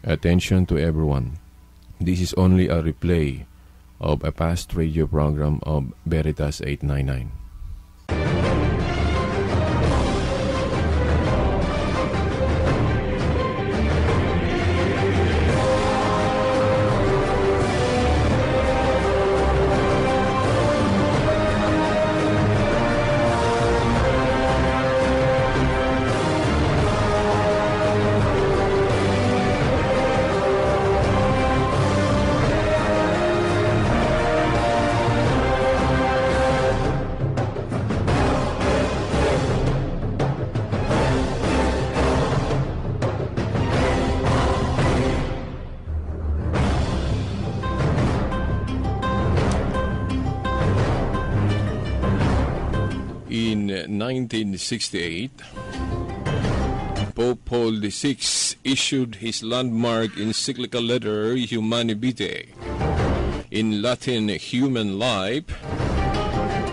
Attention to everyone. This is only a replay of a past radio program of Veritas 899. In 1968, Pope Paul VI issued his landmark encyclical letter Humani Vitae, in Latin Human Life,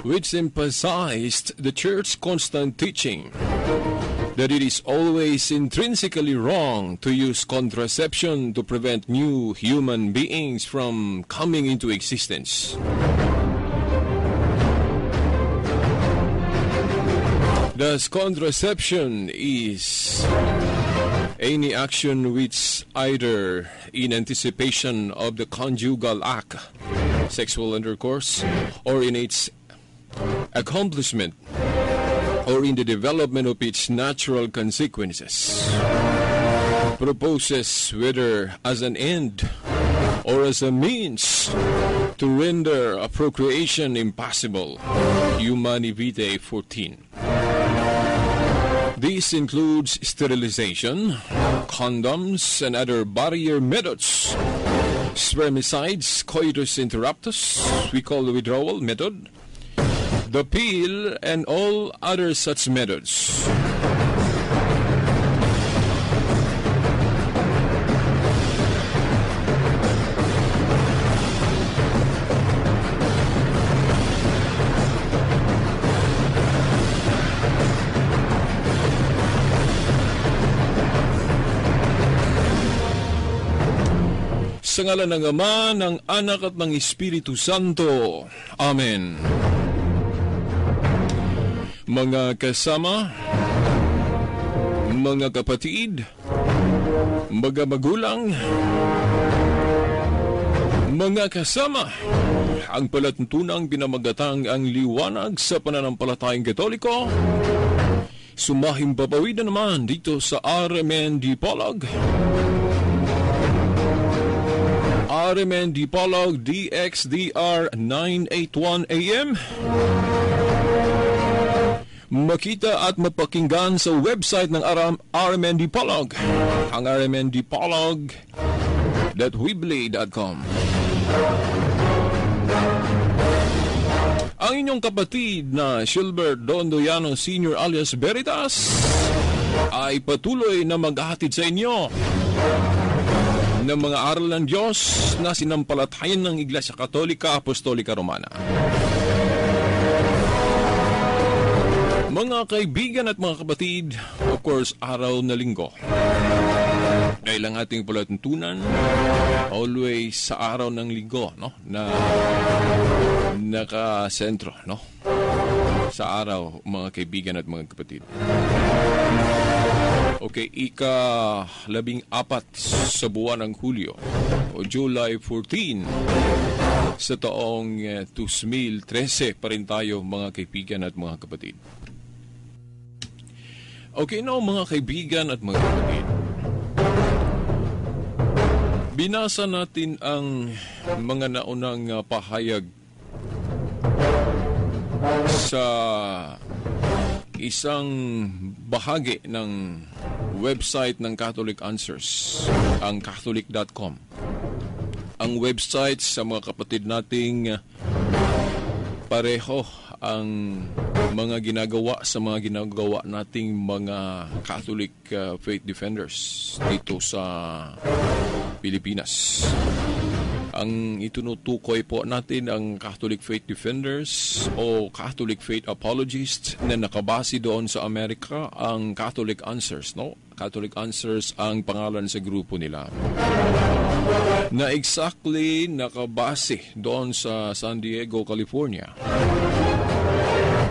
which emphasized the Church's constant teaching that it is always intrinsically wrong to use contraception to prevent new human beings from coming into existence. Thus, contraception is any action which, either in anticipation of the conjugal act, sexual intercourse, or in its accomplishment, or in the development of its natural consequences, proposes, whether as an end or as a means to render a procreation impossible. Humani Vitae 14. This includes sterilization, condoms, and other barrier methods, spermicides, coitus interruptus, we call the withdrawal method, the pill, and all other such methods. Sa ngalan ng Ama, ng Anak at ng Espiritu Santo. Amen. Mga kasama, mga kapatid, mga magulang, mga kasama, ang palatuntunang pinamagatang ang liwanag sa pananampalatayang Katoliko, sumahimpapawid na naman dito sa RMN Dipolog. RMN Dipolog DXDR 981 AM. Makita at mapakinggan sa website ng RMN Dipolog, ang rmndipolog.weebly.com. Ang inyong kapatid na Shilbert Dondoyano Sr. alias Veritas ay patuloy na maghahatid sa inyo ng mga aral ng Diyos na sinampalatayan ng Iglesia Katolika Apostolika Romana. Mga kaibigan at mga kapatid, of course, araw na linggo. Dahil ang ating palatuntunan, always sa araw ng linggo, no? Na nakasentro, no? Sa araw, mga kaibigan at mga kapatid. Okay, ika-14 sa buwan ng Hulyo o July 14 sa taong 2013 pa rin tayo, mga kaibigan at mga kapatid. Okay, now mga kaibigan at mga kapatid, binasa natin ang mga naunang pahayag sa isang bahagi ng website ng Catholic Answers, ang catholic.com. Ang website sa mga kapatid nating pareho ang mga ginagawa sa mga ginagawa nating mga Catholic faith defenders dito sa Pilipinas. Ang itunutukoy po natin ang Catholic Faith Defenders o Catholic Faith Apologists na nakabase doon sa Amerika, ang Catholic Answers, no? Catholic Answers ang pangalan sa grupo nila. Na exactly nakabase doon sa San Diego, California.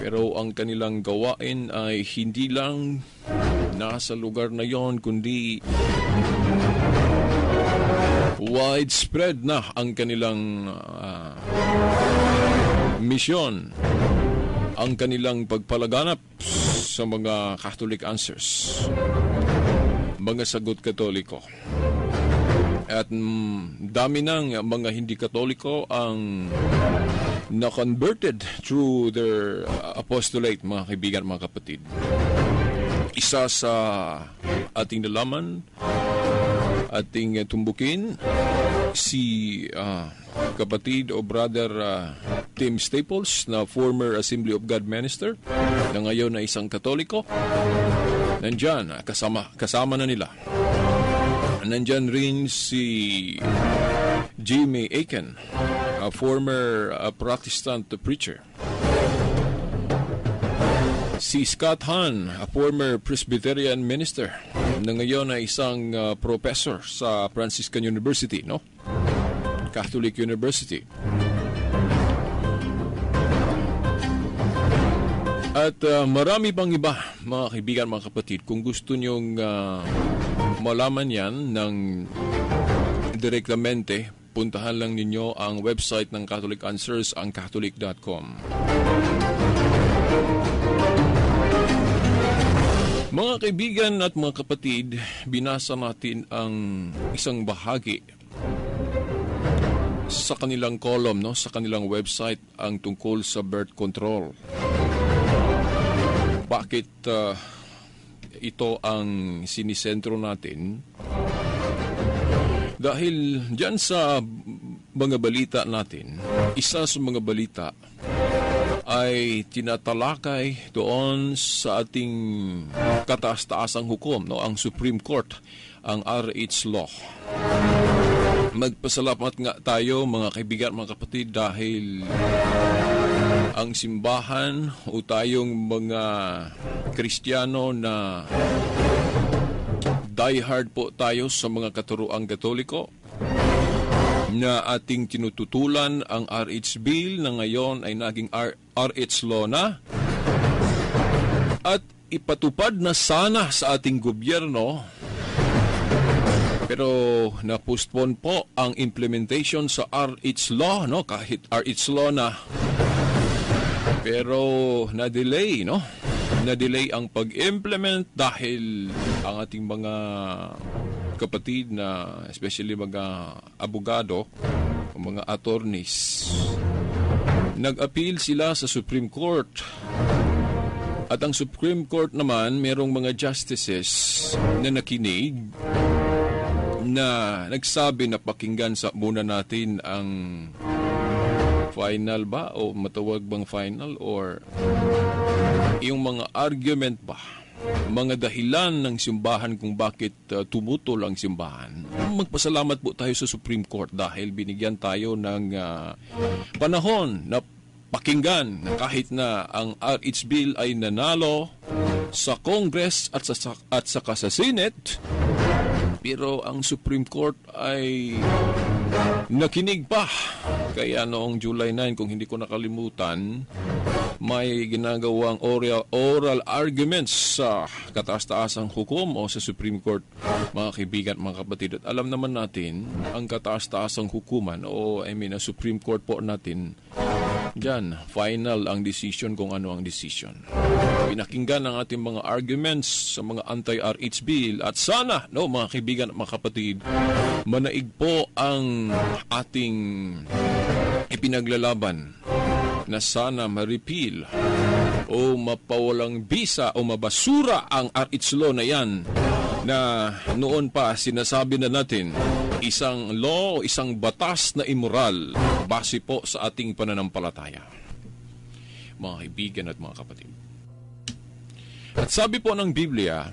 Pero ang kanilang gawain ay hindi lang nasa lugar na yon, kundi widespread na ang kanilang misyon, ang kanilang pagpalaganap sa mga Catholic Answers, mga sagot Katoliko. At dami ng mga hindi Katoliko ang na-converted through their apostolate, mga kaibigan, mga kapatid. Isa sa ating nalaman, ating tumbukin, si kapatid o brother Tim Staples, na former Assembly of God minister, na ngayon na isang Katoliko. Nandyan, kasama na nila. Nandyan rin si Jimmy Akin, a former Protestant preacher. Si Scott Hahn, a former Presbyterian minister, na ngayon ay isang professor sa Franciscan University, no? Catholic University. At marami pang iba, mga kaibigan, mga kapatid. Kung gusto nyong malaman yan ng direktamente, puntahan lang ninyo ang website ng Catholic Answers, ang catholic.com. Mga kaibigan at mga kapatid, binasa natin ang isang bahagi sa kanilang column, no, sa kanilang website, ang tungkol sa birth control. Bakit ito ang sinisentro natin? Dahil diyan sa mga balita natin, isa sa mga balita ay tinatalakay doon sa ating kataas-taasang hukom, no, ang Supreme Court, ang RH Law. Magpasalamat nga tayo, mga kaibigan, mga kapatid, dahil ang simbahan o tayong mga Kristiyano na diehard po tayo sa mga katuruang Katoliko, na ating tinututulan ang RH Bill na ngayon ay naging RH Law na, at ipatupad na sana sa ating gobyerno, pero na-postpone po ang implementation sa RH Law, no? Kahit RH Law na, pero na-delay, no? Na-delay ang pag-implement dahil ang ating mga kapatid na especially mga abogado o mga attorneys, nag-appeal sila sa Supreme Court. At ang Supreme Court naman, merong mga justices na nakinig, na nagsabi na pakinggan muna natin ang final ba o matawag bang final, or yung mga argument ba, mga dahilan ng simbahan kung bakit tumutol ang simbahan. Magpasalamat po tayo sa Supreme Court dahil binigyan tayo ng panahon na pakinggan, kahit na ang RH Bill ay nanalo sa Congress at saka sa Senate, pero ang Supreme Court ay nakinig pa. Kaya noong July 9, kung hindi ko nakalimutan, may ginagawang oral arguments sa kataas-taasang hukom o sa Supreme Court, mga kaibigan, mga kapatid. At alam naman natin, ang kataas-taasang hukuman o ang Supreme Court po natin, diyan, final ang decision kung ano ang decision. Pinakinggan ang ating mga arguments sa mga anti-RH Bill, at sana, no, mga kaibigan at mga kapatid, manaig po ang ating ipinaglalaban na sana ma-repeal o mapawalang bisa o mabasura ang RH Law na yan, na noon pa sinasabi na natin isang law, isang batas na immoral base po sa ating pananampalataya, mga kaibigan at mga kapatid. At sabi po ng Biblia,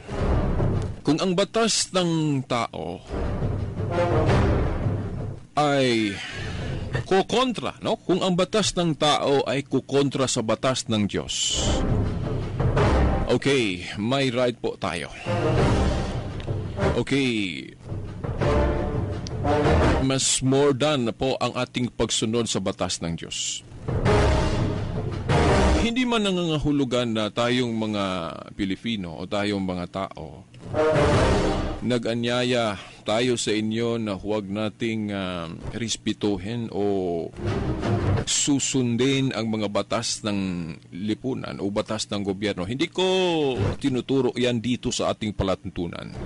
kung ang batas ng tao ay kukontra, no? Kung ang batas ng tao ay kukontra sa batas ng Diyos. Okay, may right po tayo. Okay, mas more than po ang ating pagsunod sa batas ng Diyos. Hindi man nangangahulugan na tayong mga Pilipino o tayong mga tao, nag-anyaya tayo sa inyo na huwag nating respetuhin o susundin ang mga batas ng lipunan o batas ng gobyerno. Hindi ko tinuturo yan dito sa ating palatuntunan.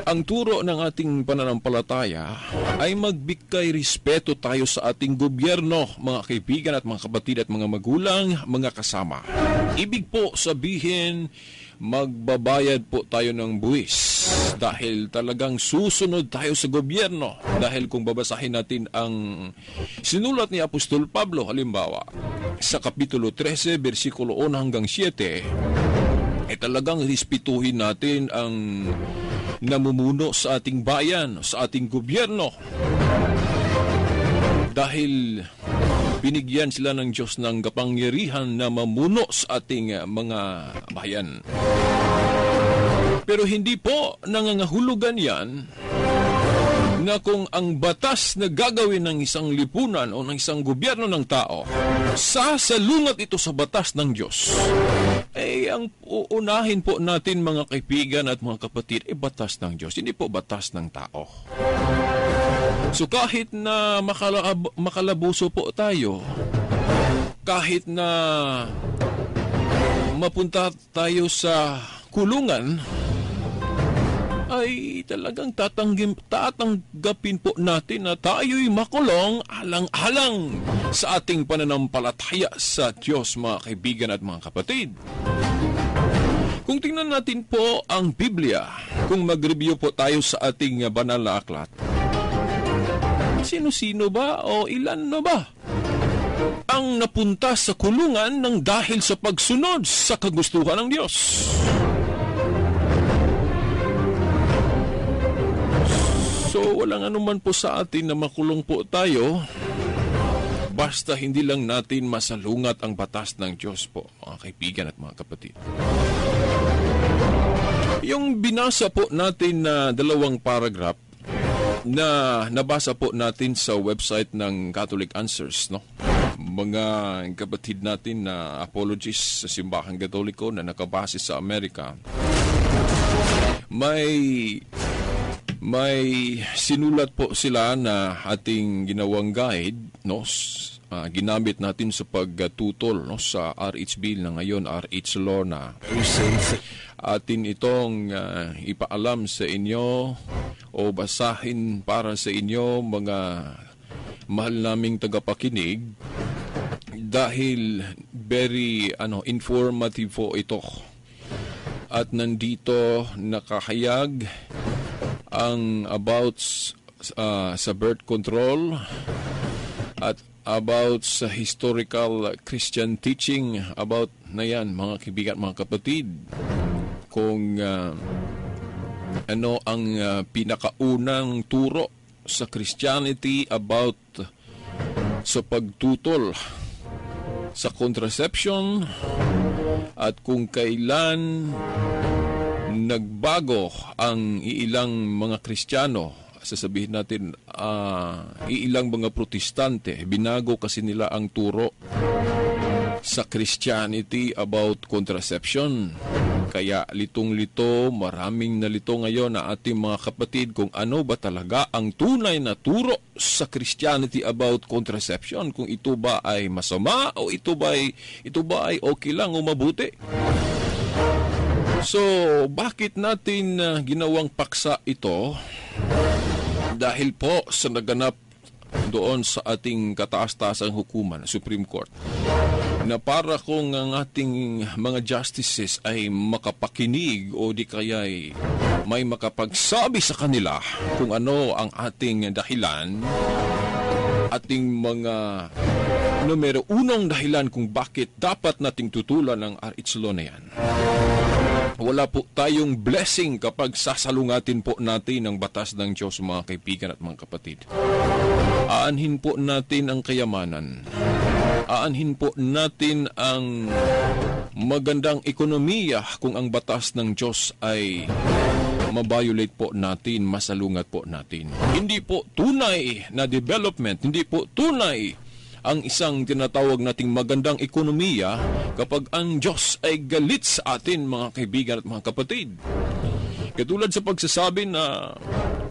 Ang turo ng ating pananampalataya ay magbigay respeto tayo sa ating gobyerno, mga kaibigan at mga kapatid at mga magulang, mga kasama. Ibig po sabihin, magbabayad po tayo ng buwis dahil talagang susunod tayo sa gobyerno. Dahil kung babasahin natin ang sinulat ni Apostol Pablo, halimbawa, sa Kapitulo 13, versikulo 1 hanggang 7, ay talagang respetuhin natin ang namumuno sa ating bayan, sa ating gobyerno. Dahil binigyan sila ng Diyos ng kapangyarihan na mamuno sa ating mga bayan. Pero hindi po nangangahulugan yan na kung ang batas na gagawin ng isang lipunan o ng isang gobyerno ng tao, sasalungat ito sa batas ng Diyos, ay ang uunahin po natin, mga kaibigan at mga kapatid, ay batas ng Diyos, hindi po batas ng tao. So kahit na makalabuso po tayo, kahit na mapunta tayo sa kulungan, ay talagang tatanggapin po natin na tayo'y makulong alang-alang sa ating pananampalataya sa Diyos, mga kaibigan at mga kapatid. Kung tingnan natin po ang Biblia, kung mag-review po tayo sa ating banal na aklat, sino-sino ba o ilan na ba ang napunta sa kulungan ng dahil sa pagsunod sa kagustuhan ng Diyos? So, walang anuman po sa atin na makulong po tayo, basta hindi lang natin masalungat ang batas ng Diyos po, mga kaibigan at mga kapatid. Yung binasa po natin na dalawang paragraph na nabasa po natin sa website ng Catholic Answers, no? Mga kapatid natin na apologists sa simbahang Katoliko na nakabase sa Amerika, may sinulat po sila na ating ginawang guide, no? Ginamit natin sa pagtutol, no, sa RH Bill na ngayon, RH Law na atin itong ipaalam sa inyo o basahin para sa inyo, mga mahal naming tagapakinig, dahil very informative po ito. At nandito nakahayag ang about sa birth control at about sa historical Christian teaching about na yan, mga kaibigan, mga kapatid. Kung ano ang pinakaunang turo sa Christianity about sa pagtutol sa contraception at kung kailan nagbago ang ilang mga Kristiyano, sasabihin natin ilang mga Protestante, binago kasi nila ang turo sa Christianity about contraception. Kaya litong-lito, maraming nalito ngayon na ating mga kapatid kung ano ba talaga ang tunay na turo sa Christianity about contraception. Kung ito ba ay masama o ito ba ay okay lang o mabuti. So, bakit natin ginawang paksa ito? Dahil po sa naganap doon sa ating kataas-taasang hukuman, Supreme Court, na para kung ang ating mga justices ay makapakinig o di kaya'y may makapagsabi sa kanila kung ano ang ating dahilan, ating mga numero unong dahilan kung bakit dapat nating tutulan ang RH Law na yan. Wala po tayong blessing kapag sasalungatin po natin ang batas ng Diyos, mga kaibigan at mga kapatid. Aanhin po natin ang kayamanan. Aanhin po natin ang magandang ekonomiya kung ang batas ng Diyos ay mabiolate po natin, masalungat po natin. Hindi po tunay na development, hindi po tunay ang isang tinatawag nating magandang ekonomiya kapag ang Diyos ay galit sa atin, mga kaibigan at mga kapatid. Katulad sa pagsasabi na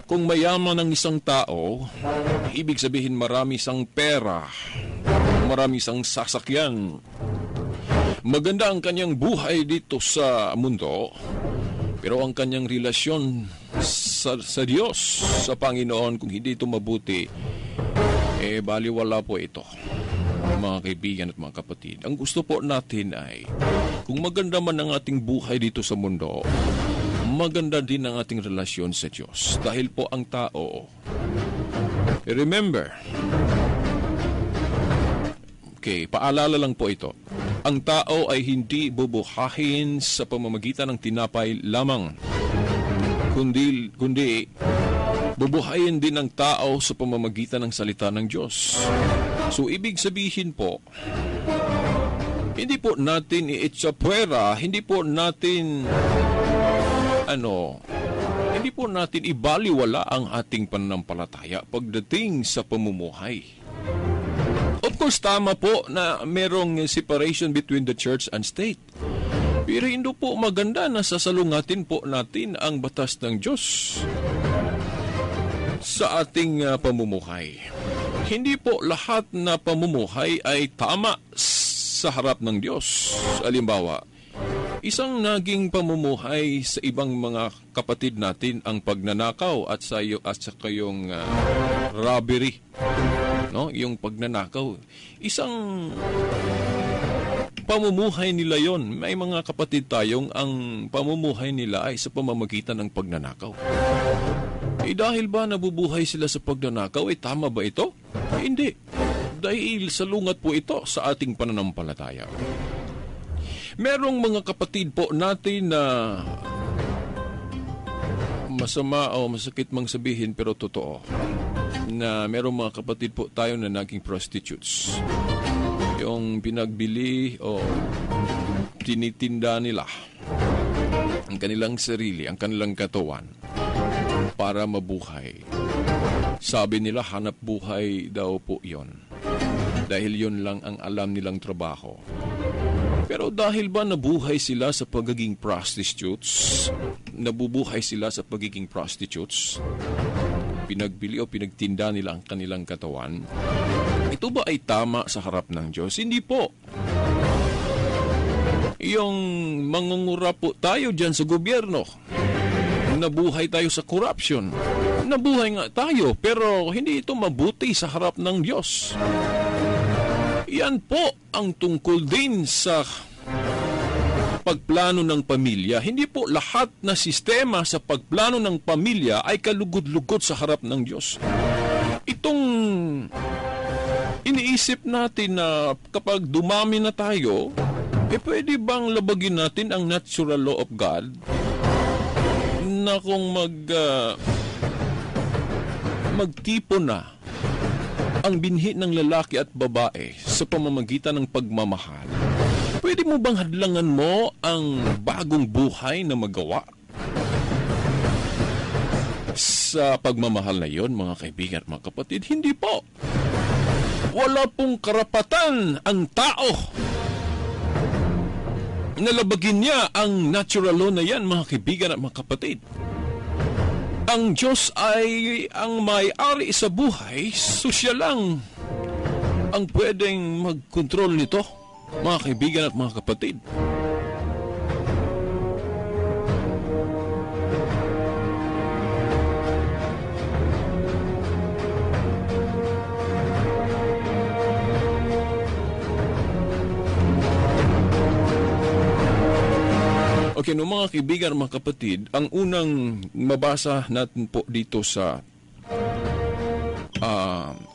kung mayaman ang isang tao, ibig sabihin marami siyang pera, marami siyang sasakyan, maganda ang kanyang buhay dito sa mundo, pero ang kanyang relasyon sa Diyos, sa Panginoon, kung hindi ito mabuti, baliwala po ito, mga kaibigan at mga kapatid. Ang gusto po natin ay, kung maganda man ang ating buhay dito sa mundo, maganda din ang ating relasyon sa Diyos. Dahil po ang tao, remember, paalala lang po ito, ang tao ay hindi bubuhayin sa pamamagitan ng tinapay lamang, kundi bubuhayin din ng tao sa pamamagitan ng salita ng Diyos. So, ibig sabihin po, hindi po natin iitsapwera, hindi po natin ibaliwala ang ating pananampalataya pagdating sa pamumuhay. Of course, tama po na merong separation between the church and state. Pero hindi po maganda na sasalungatin po natin ang batas ng Diyos sa ating pamumuhay. Hindi po lahat na pamumuhay ay tama sa harap ng Diyos. Halimbawa, isang naging pamumuhay sa ibang mga kapatid natin ang pagnanakaw at saka yung robbery, no? Yung pagnanakaw. Isang pamumuhay nila yon. May mga kapatid tayong ang pamumuhay nila ay sa pamamagitan ng pagnanakaw. Dahil ba nabubuhay sila sa pagnanakaw, tama ba ito? Hindi. Dahil salungat po ito sa ating pananampalataya. Merong mga kapatid po natin na masama o masakit mang sabihin pero totoo, na merong mga kapatid po tayo na naging prostitutes. Yung pinagbili o tinitinda nila ang kanilang sarili, ang kanilang katawan para mabuhay. Sabi nila hanap buhay daw po yon. Dahil yon lang ang alam nilang trabaho. Pero dahil ba nabubuhay sila sa pagiging prostitutes, pinagbili o pinagtinda nila ang kanilang katawan, ito ba ay tama sa harap ng Diyos? Hindi po. Yung mangungura po tayo dyan sa gobyerno, nabuhay tayo sa corruption, nabuhay nga tayo, pero hindi ito mabuti sa harap ng Diyos. Yan po ang tungkol din sa pagplano ng pamilya. Hindi po lahat na sistema sa pagplano ng pamilya ay kalugod-lugod sa harap ng Diyos. Itong iniisip natin na kapag dumami na tayo, pwede bang labagin natin ang natural law of God na kung magtipon na ang binhi ng lalaki at babae sa pamamagitan ng pagmamahal, pwede mo bang hadlangan mo ang bagong buhay na magawa sa pagmamahal na yon, mga kaibigan at mga kapatid? Hindi po. Wala pong karapatan ang tao na labagin niya ang natural law na yan, mga kaibigan at mga kapatid. Ang Diyos ay ang may-ari sa buhay, so siya lang ang pwedeng mag-control nito, mga kaibigan at mga kapatid. Okay, no, mga kaibigan, mga kapatid, ang unang mabasa natin po dito sa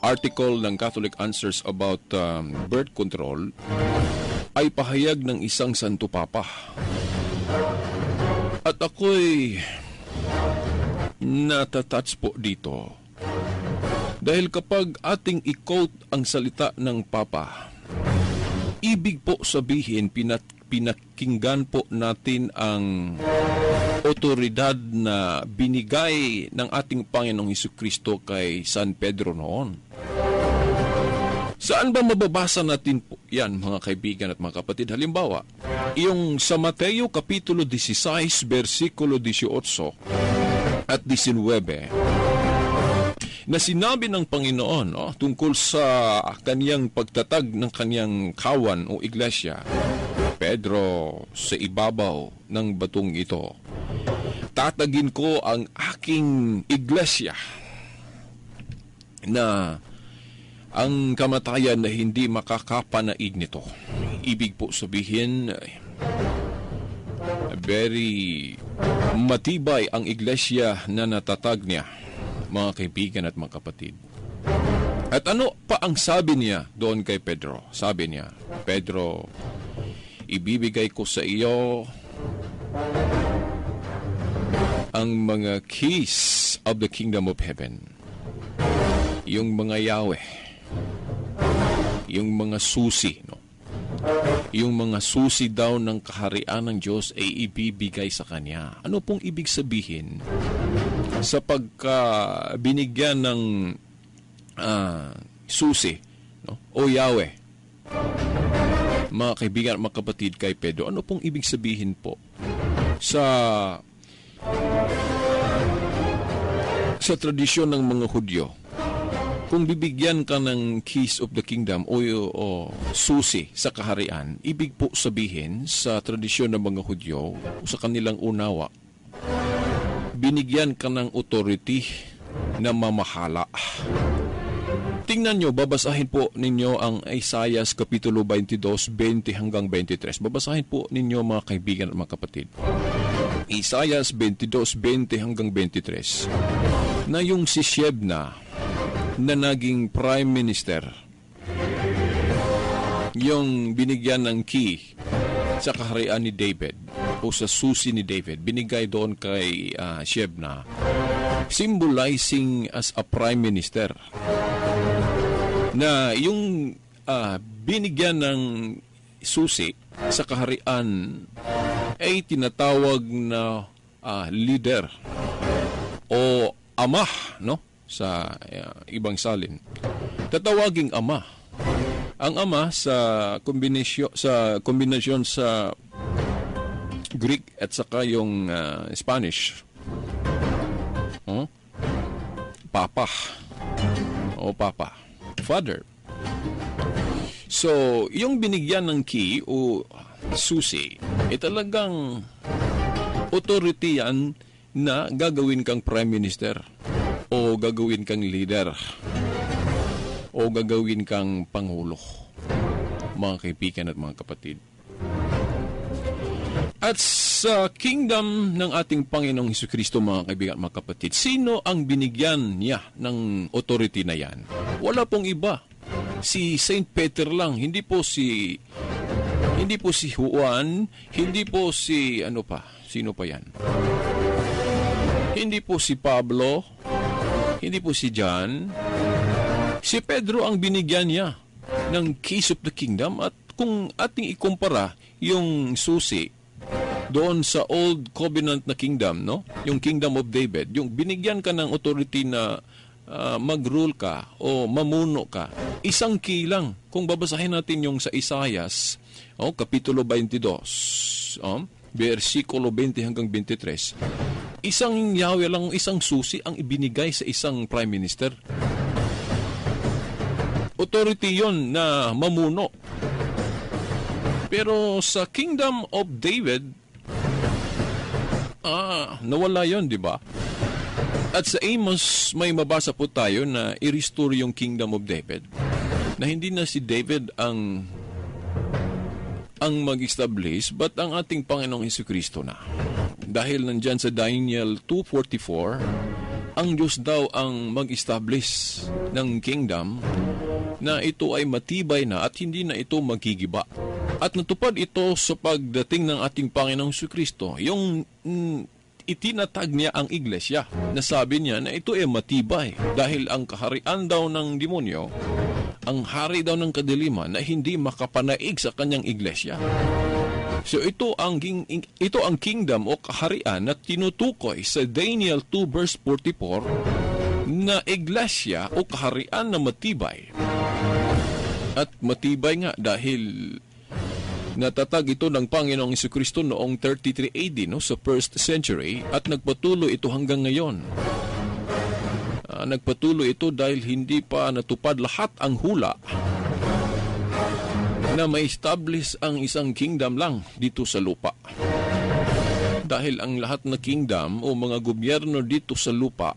article ng Catholic Answers about birth control ay pahayag ng isang Santo Papa. At ako'y natatouch po dito. Dahil kapag ating i-quote ang salita ng Papa, ibig po sabihin pinakinggan po natin ang otoridad na binigay ng ating Panginoong Hesukristo kay San Pedro noon. Saan ba mababasa natin po yan, mga kaibigan at mga kapatid? Halimbawa, yung sa Mateo Kapitulo 16, versikulo 18 at 19, na sinabi ng Panginoon tungkol sa kaniyang pagtatag ng kaniyang kawan o iglesia. Pedro, sa ibabaw ng batong ito, tatagin ko ang aking iglesia na ang kamatayan na hindi makakapanaig nito. Ibig po sabihin, very matibay ang iglesia na natatag niya, mga kaibigan at mga kapatid. At ano pa ang sabi niya doon kay Pedro? Sabi niya, Pedro, ibibigay ko sa iyo ang mga keys of the kingdom of heaven. Yung mga Yahweh, yung mga susi, yung mga susi daw ng kaharian ng Diyos ay ibibigay sa Kanya. Ano pong ibig sabihin? Sa pagka binigyan ng susi o Yahweh, mga kaibigan at mga kapatid kay Pedro, ano pong ibig sabihin po sa tradisyon ng mga Hudyo? Kung bibigyan ka ng keys of the kingdom o susi sa kaharian, ibig po sabihin sa tradisyon ng mga Hudyo o sa kanilang unawa, binigyan ka ng authority na mamahala. Tingnan nyo, babasahin po ninyo ang Isaiah Kapitulo 22, 20 hanggang 23. Babasahin po ninyo, mga kaibigan at mga kapatid. Isaiah 22, 20 hanggang 23. Na yung si Shebna na naging prime minister, yung binigyan ng key sa kaharian ni David o sa susi ni David, binigay doon kay Shebna, symbolizing as a prime minister, na yung binigyan ng susi sa kaharian ay tinatawag na leader o ama, sa ibang salin. Tatawaging ama. Ang ama sa kombinasyon sa Greek at saka yung Spanish. Papa. O papa. Father. So, yung binigyan ng key o susi, talagang authority yan na gagawin kang prime minister o gagawin kang leader o gagawin kang pangulo, mga kaibigan at mga kapatid. At sa kingdom ng ating Panginoong Hesukristo, mga kaibigan at mga kapatid, sino ang binigyan niya ng authority na yan? Wala pong iba. Si Saint Peter lang, hindi po si Juan, hindi po si sino pa yan? Hindi po si Pablo, hindi po si John. Si Pedro ang binigyan niya ng keys of the kingdom. At kung ating ikumpara yung susi doon sa Old Covenant na kingdom, yung Kingdom of David, yung binigyan ka ng authority na mag-rule ka o mamuno ka, isang key lang. Kung babasahin natin yung sa Isaiah, Kapitulo 22, versikulo 20 hanggang 23, isang Yahweh lang, isang susi ang ibinigay sa isang prime minister. Authority yon na mamuno. Pero sa Kingdom of David, nawala yon, di ba? At sa Amos, may mabasa po tayo na i-restore yung Kingdom of David. Na hindi na si David ang mag-establish, but ang ating Panginoong Hesukristo na. Dahil nandyan sa Daniel 2:44, ang Diyos daw ang mag-establish ng kingdom na ito ay matibay na at hindi na ito magigiba. At natupad ito sa pagdating ng ating Panginoong Jesucristo. Yung itinatag niya ang iglesia. Nasabi niya na ito ay matibay dahil ang kaharian daw ng demonyo, ang hari daw ng kadiliman na hindi makapanaig sa kanyang iglesia. So ito ang kingdom o kaharian na tinutukoy sa Daniel 2 verse 44 na iglesia o kaharian na matibay. At matibay nga dahil natatag ito ng Panginoong Jesucristo noong 33 AD, sa 1st century, at nagpatuloy ito hanggang ngayon. Nagpatuloy ito dahil hindi pa natupad lahat ang hula na ma-establish ang isang kingdom lang dito sa lupa. Dahil ang lahat na kingdom o mga gobyerno dito sa lupa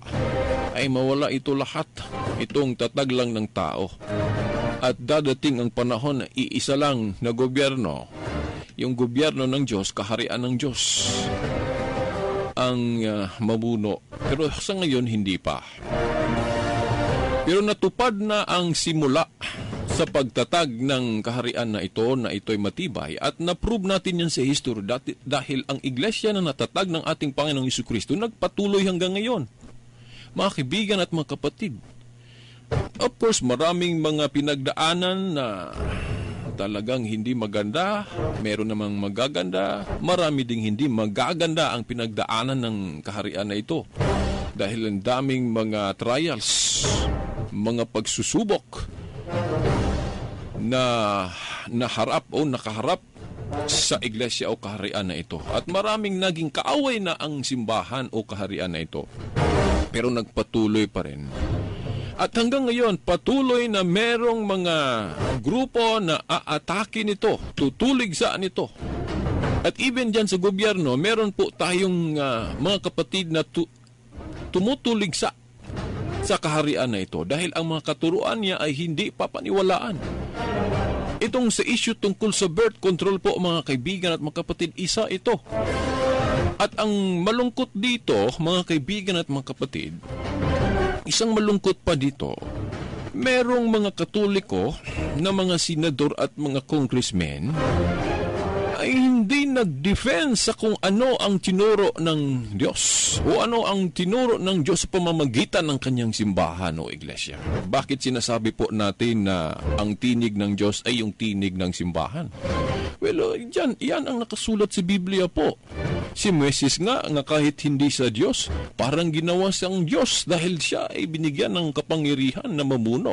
ay mawala ito lahat. Itong tatag lang ng tao. At dadating ang panahon na iisa lang na gobyerno, yung gobyerno ng Diyos, kaharian ng Diyos, ang mamuno. Pero sa ngayon, hindi pa. Pero natupad na ang simula sa pagtatag ng kaharian na ito'y matibay, at na-prove natin yan sa history dahil ang iglesia na natatag ng ating Panginoong Jesucristo nagpatuloy hanggang ngayon. Mga kaibigan at mga kapatid, of course, maraming mga pinagdaanan na talagang hindi maganda, meron namang magaganda, marami ding hindi magaganda ang pinagdaanan ng kaharian na ito. Dahil ang daming mga trials, mga pagsusubok na naharap o nakaharap sa iglesia o kaharian na ito. At maraming naging kaaway na ang simbahan o kaharian na ito. Pero nagpatuloy pa rin. At hanggang ngayon, patuloy na merong mga grupo na aatake nito, tutulig saan ito. At even dyan sa gobyerno, meron po tayong mga kapatid na tumutulig sa kaharian na ito dahil ang mga katuruan niya ay hindi papaniwalaan. Itong sa issue tungkol sa birth control po, mga kaibigan at mga kapatid, isa ito. At ang malungkot dito, mga kaibigan at mga kapatid, isang malungkot pa dito, merong mga Katoliko na mga senador at mga congressmen ay hindi nag-defense sa kung ano ang tinuro ng Diyos o ano ang tinuro ng Diyos sa pamamagitan ng kanyang simbahan o iglesia. Bakit sinasabi po natin na ang tinig ng Diyos ay yung tinig ng simbahan? Well, yan ang nakasulat sa Biblia po. Si Moises nga kahit hindi sa Diyos, parang ginawa siyang Diyos dahil siya ay binigyan ng kapangyarihan na mamuno.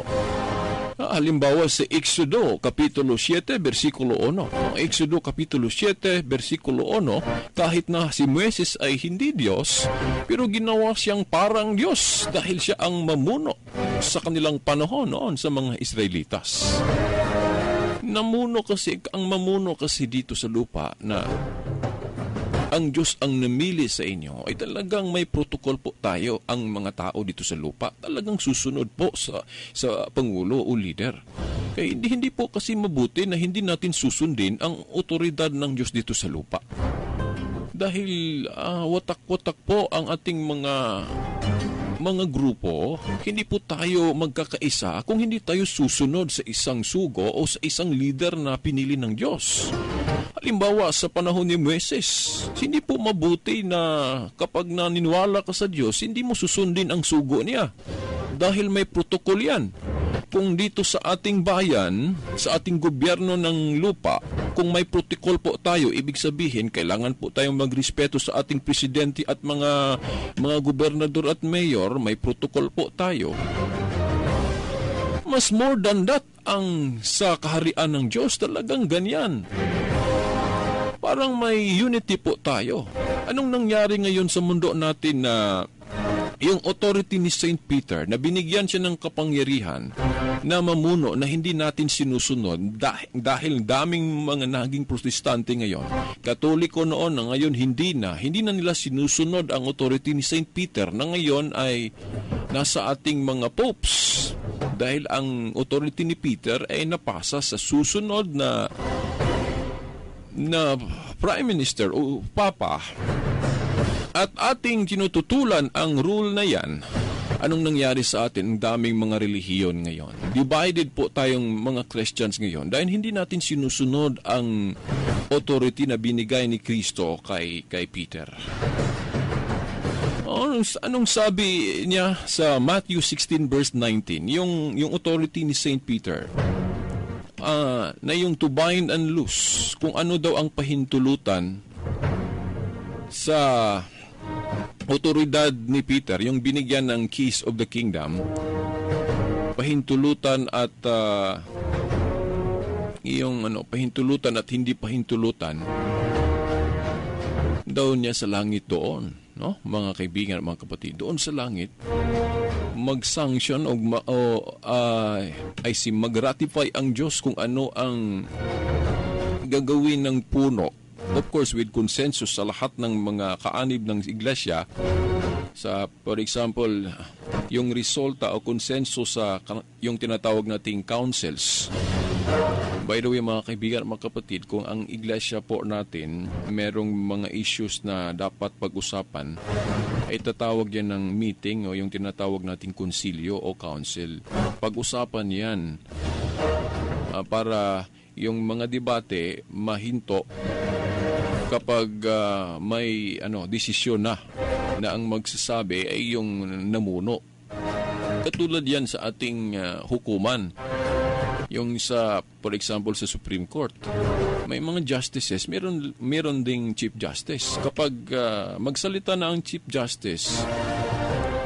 Halimbawa sa Exodo, Kapitulo 7, versikulo 1. Exodo, Kapitulo 7, versikulo 1, kahit na si Moises ay hindi Diyos, pero ginawa siyang parang Diyos dahil siya ang mamuno sa kanilang panahon noon sa mga Israelitas. Ang mamuno kasi dito sa lupa na ang Diyos ang namili sa inyo ay talagang may protocol po tayo ang mga tao dito sa lupa. Talagang susunod po sa Pangulo o leader. Kaya hindi po kasi mabuti na hindi natin susundin ang otoridad ng Diyos dito sa lupa. Dahil watak-watak po ang ating mga grupo, hindi po tayo magkakaisa kung hindi tayo susunod sa isang sugo o sa isang leader na pinili ng Diyos. Halimbawa, sa panahon ni Moises, hindi po mabuti na kapag naniniwala ka sa Diyos, hindi mo susundin ang sugo niya. Dahil may protokol yan. Kung dito sa ating bayan, sa ating gobyerno ng lupa, kung may protokol po tayo, ibig sabihin, kailangan po tayong magrespeto sa ating presidente at mga gobernador at mayor, may protokol po tayo. Mas more than that, ang sa kaharian ng Diyos, talagang ganyan. Parang may unity po tayo. Anong nangyari ngayon sa mundo natin na yung authority ni St. Peter na binigyan siya ng kapangyarihan na mamuno na hindi natin sinusunod dahil daming mga naging protestante ngayon. Katoliko noon na ngayon hindi na nila sinusunod ang authority ni St. Peter na ngayon ay nasa ating mga popes dahil ang authority ni Peter ay napasa sa susunod na Prime Minister o Papa. At ating tinututulan ang rule na yan Anong nangyari sa atin? Ang daming mga relihiyon ngayon. Divided po tayong mga Christians ngayon dahil hindi natin sinusunod ang authority na binigay ni Kristo kay Peter. Anong sabi niya sa Matthew 16 verse 19? Yung authority ni Saint Peter. Na yung to bind and loose, kung ano daw ang pahintulutan sa otoridad ni Peter, yung binigyan ng keys of the kingdom, pahintulutan at pahintulutan at hindi pahintulutan daw niya sa langit doon, no? Mga kaibigan at mga kapatid, doon sa langit mag-sanction mag-ratify ang Diyos kung ano ang gagawin ng puno. Of course, with consensus sa lahat ng mga kaanib ng iglesia. For example, yung resulta o consensus sa yung tinatawag nating councils. By the way, mga kaibigan at mga kapatid, kung ang iglesia po natin merong mga issues na dapat pag-usapan, ay tatawag yan ng meeting o yung tinatawag nating konsilyo o council. Pag-usapan yan para yung mga debate mahinto kapag may desisyon na ang magsasabi ay yung namuno. Katulad yan sa ating hukuman. Yung for example, sa Supreme Court, may mga justices, meron ding Chief Justice. Kapag magsalita na ang Chief Justice,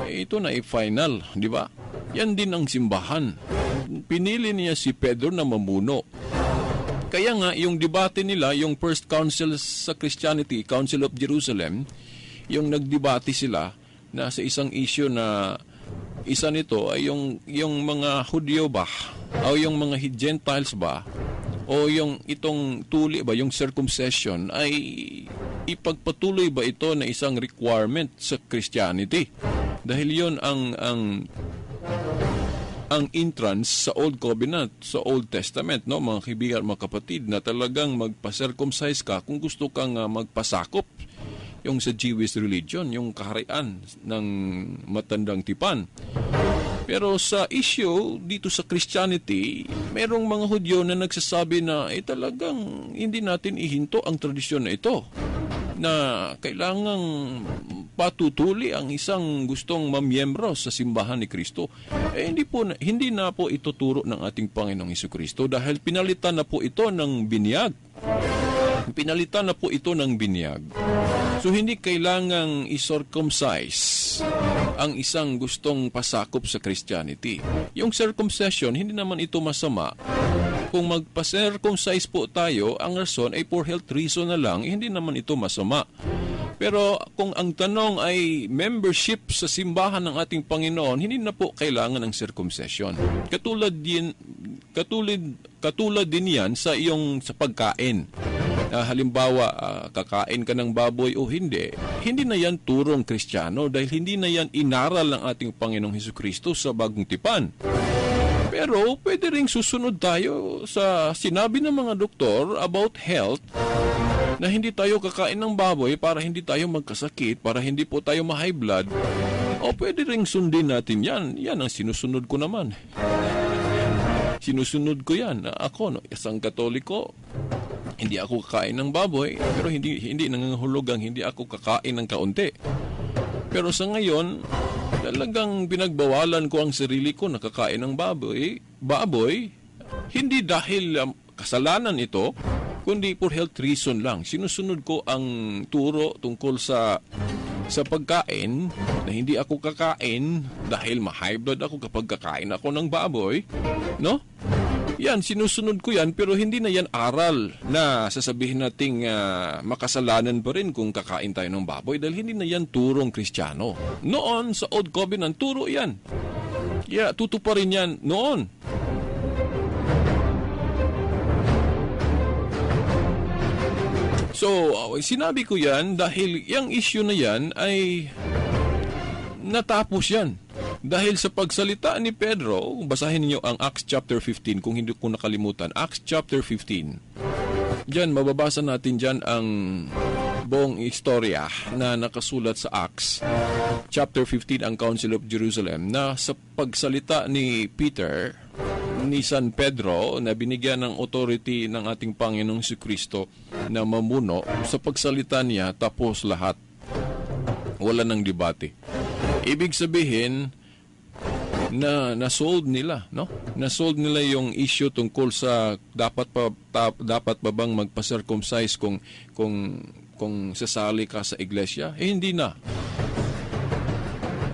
ito na final, di ba? Yan din ang simbahan. Pinili niya si Pedro na mamuno. Kaya nga, yung debate nila, yung First Council sa Christianity, Council of Jerusalem, yung nagdebate sila na sa isang issue na isa nito ay yung mga Hudyo ba o yung mga Gentiles ba o yung itong tuli ba, yung circumcision ay ipagpatuloy ba ito na isang requirement sa Christianity? Dahil yon ang entrance sa Old Covenant, sa Old Testament, no, mga kaibigan, mga kapatid, na talagang magpa-circumcise ka kung gusto kang magpasakop. Yung sa Jewish religion, yung kaharian ng matandang tipan. Pero sa issue dito sa Christianity, merong mga Hudyo na nagsasabi na talagang hindi natin ihinto ang tradisyon na ito, na kailangang patutuli ang isang gustong mamiyembro sa simbahan ni Kristo. Hindi na po ituturo ng ating Panginoong Hesukristo dahil pinalitan na po ito ng binyag. So, hindi kailangang i-circumcise ang isang gustong pasakop sa Christianity. Yung circumcision, hindi naman ito masama. Kung magpa-circumcise po tayo, ang rason ay for health reason na lang, hindi naman ito masama. Pero kung ang tanong ay membership sa simbahan ng ating Panginoon, hindi na po kailangan ng circumcision. Katulad din yan sa pagkain. Halimbawa, kakain ka ng baboy o hindi na yan turong Kristiyano dahil hindi na yan inaral ng ating Panginoong Hesukristo sa Bagong Tipan. Pero pwede ring susunod tayo sa sinabi ng mga doktor about health, na hindi tayo kakain ng baboy para hindi tayo magkasakit, para hindi po tayo ma-high blood. O pwede ring sundin natin yan. Yan ang sinusunod ko naman. Sinusunod ko yan. Ako, isang Katoliko, hindi ako kakain ng baboy, pero hindi nangangahulugang hindi ako kakain ng kaunti. Pero sa ngayon, talagang pinagbawalan ko ang sarili ko na kakain ng baboy, hindi dahil kasalanan ito, kundi for health reason lang. Sinusunod ko ang turo tungkol sa pagkain na hindi ako kakain dahil ma-high blood ako kapag kakain ako ng baboy, no? Yan, sinusunod ko yan, pero hindi na yan aral na sasabihin nating makasalanan pa rin kung kakain tayo ng baboy dahil hindi na yan turong Kristiyano. Noon, sa Old Covenant, turo yan. Yeah, tutuparin yan noon. So, sinabi ko yan dahil yung issue na yan ay natapos yan. Dahil sa pagsalita ni Pedro, basahin niyo ang Acts chapter 15 kung hindi ko nakalimutan. Acts chapter 15. Diyan, mababasa natin diyan ang buong istorya na nakasulat sa Acts, chapter 15, ang Council of Jerusalem, na sa pagsalita ni Peter, ni San Pedro, na binigyan ng authority ng ating Panginoong Jesucristo na mamuno, sa pagsalita niya, tapos lahat. Wala nang debate. Ibig sabihin, na-solve nila, no? Na-solve nila yung issue tungkol sa dapat pa bang magpa-circumcise kung sasali ka sa iglesia? Hindi na.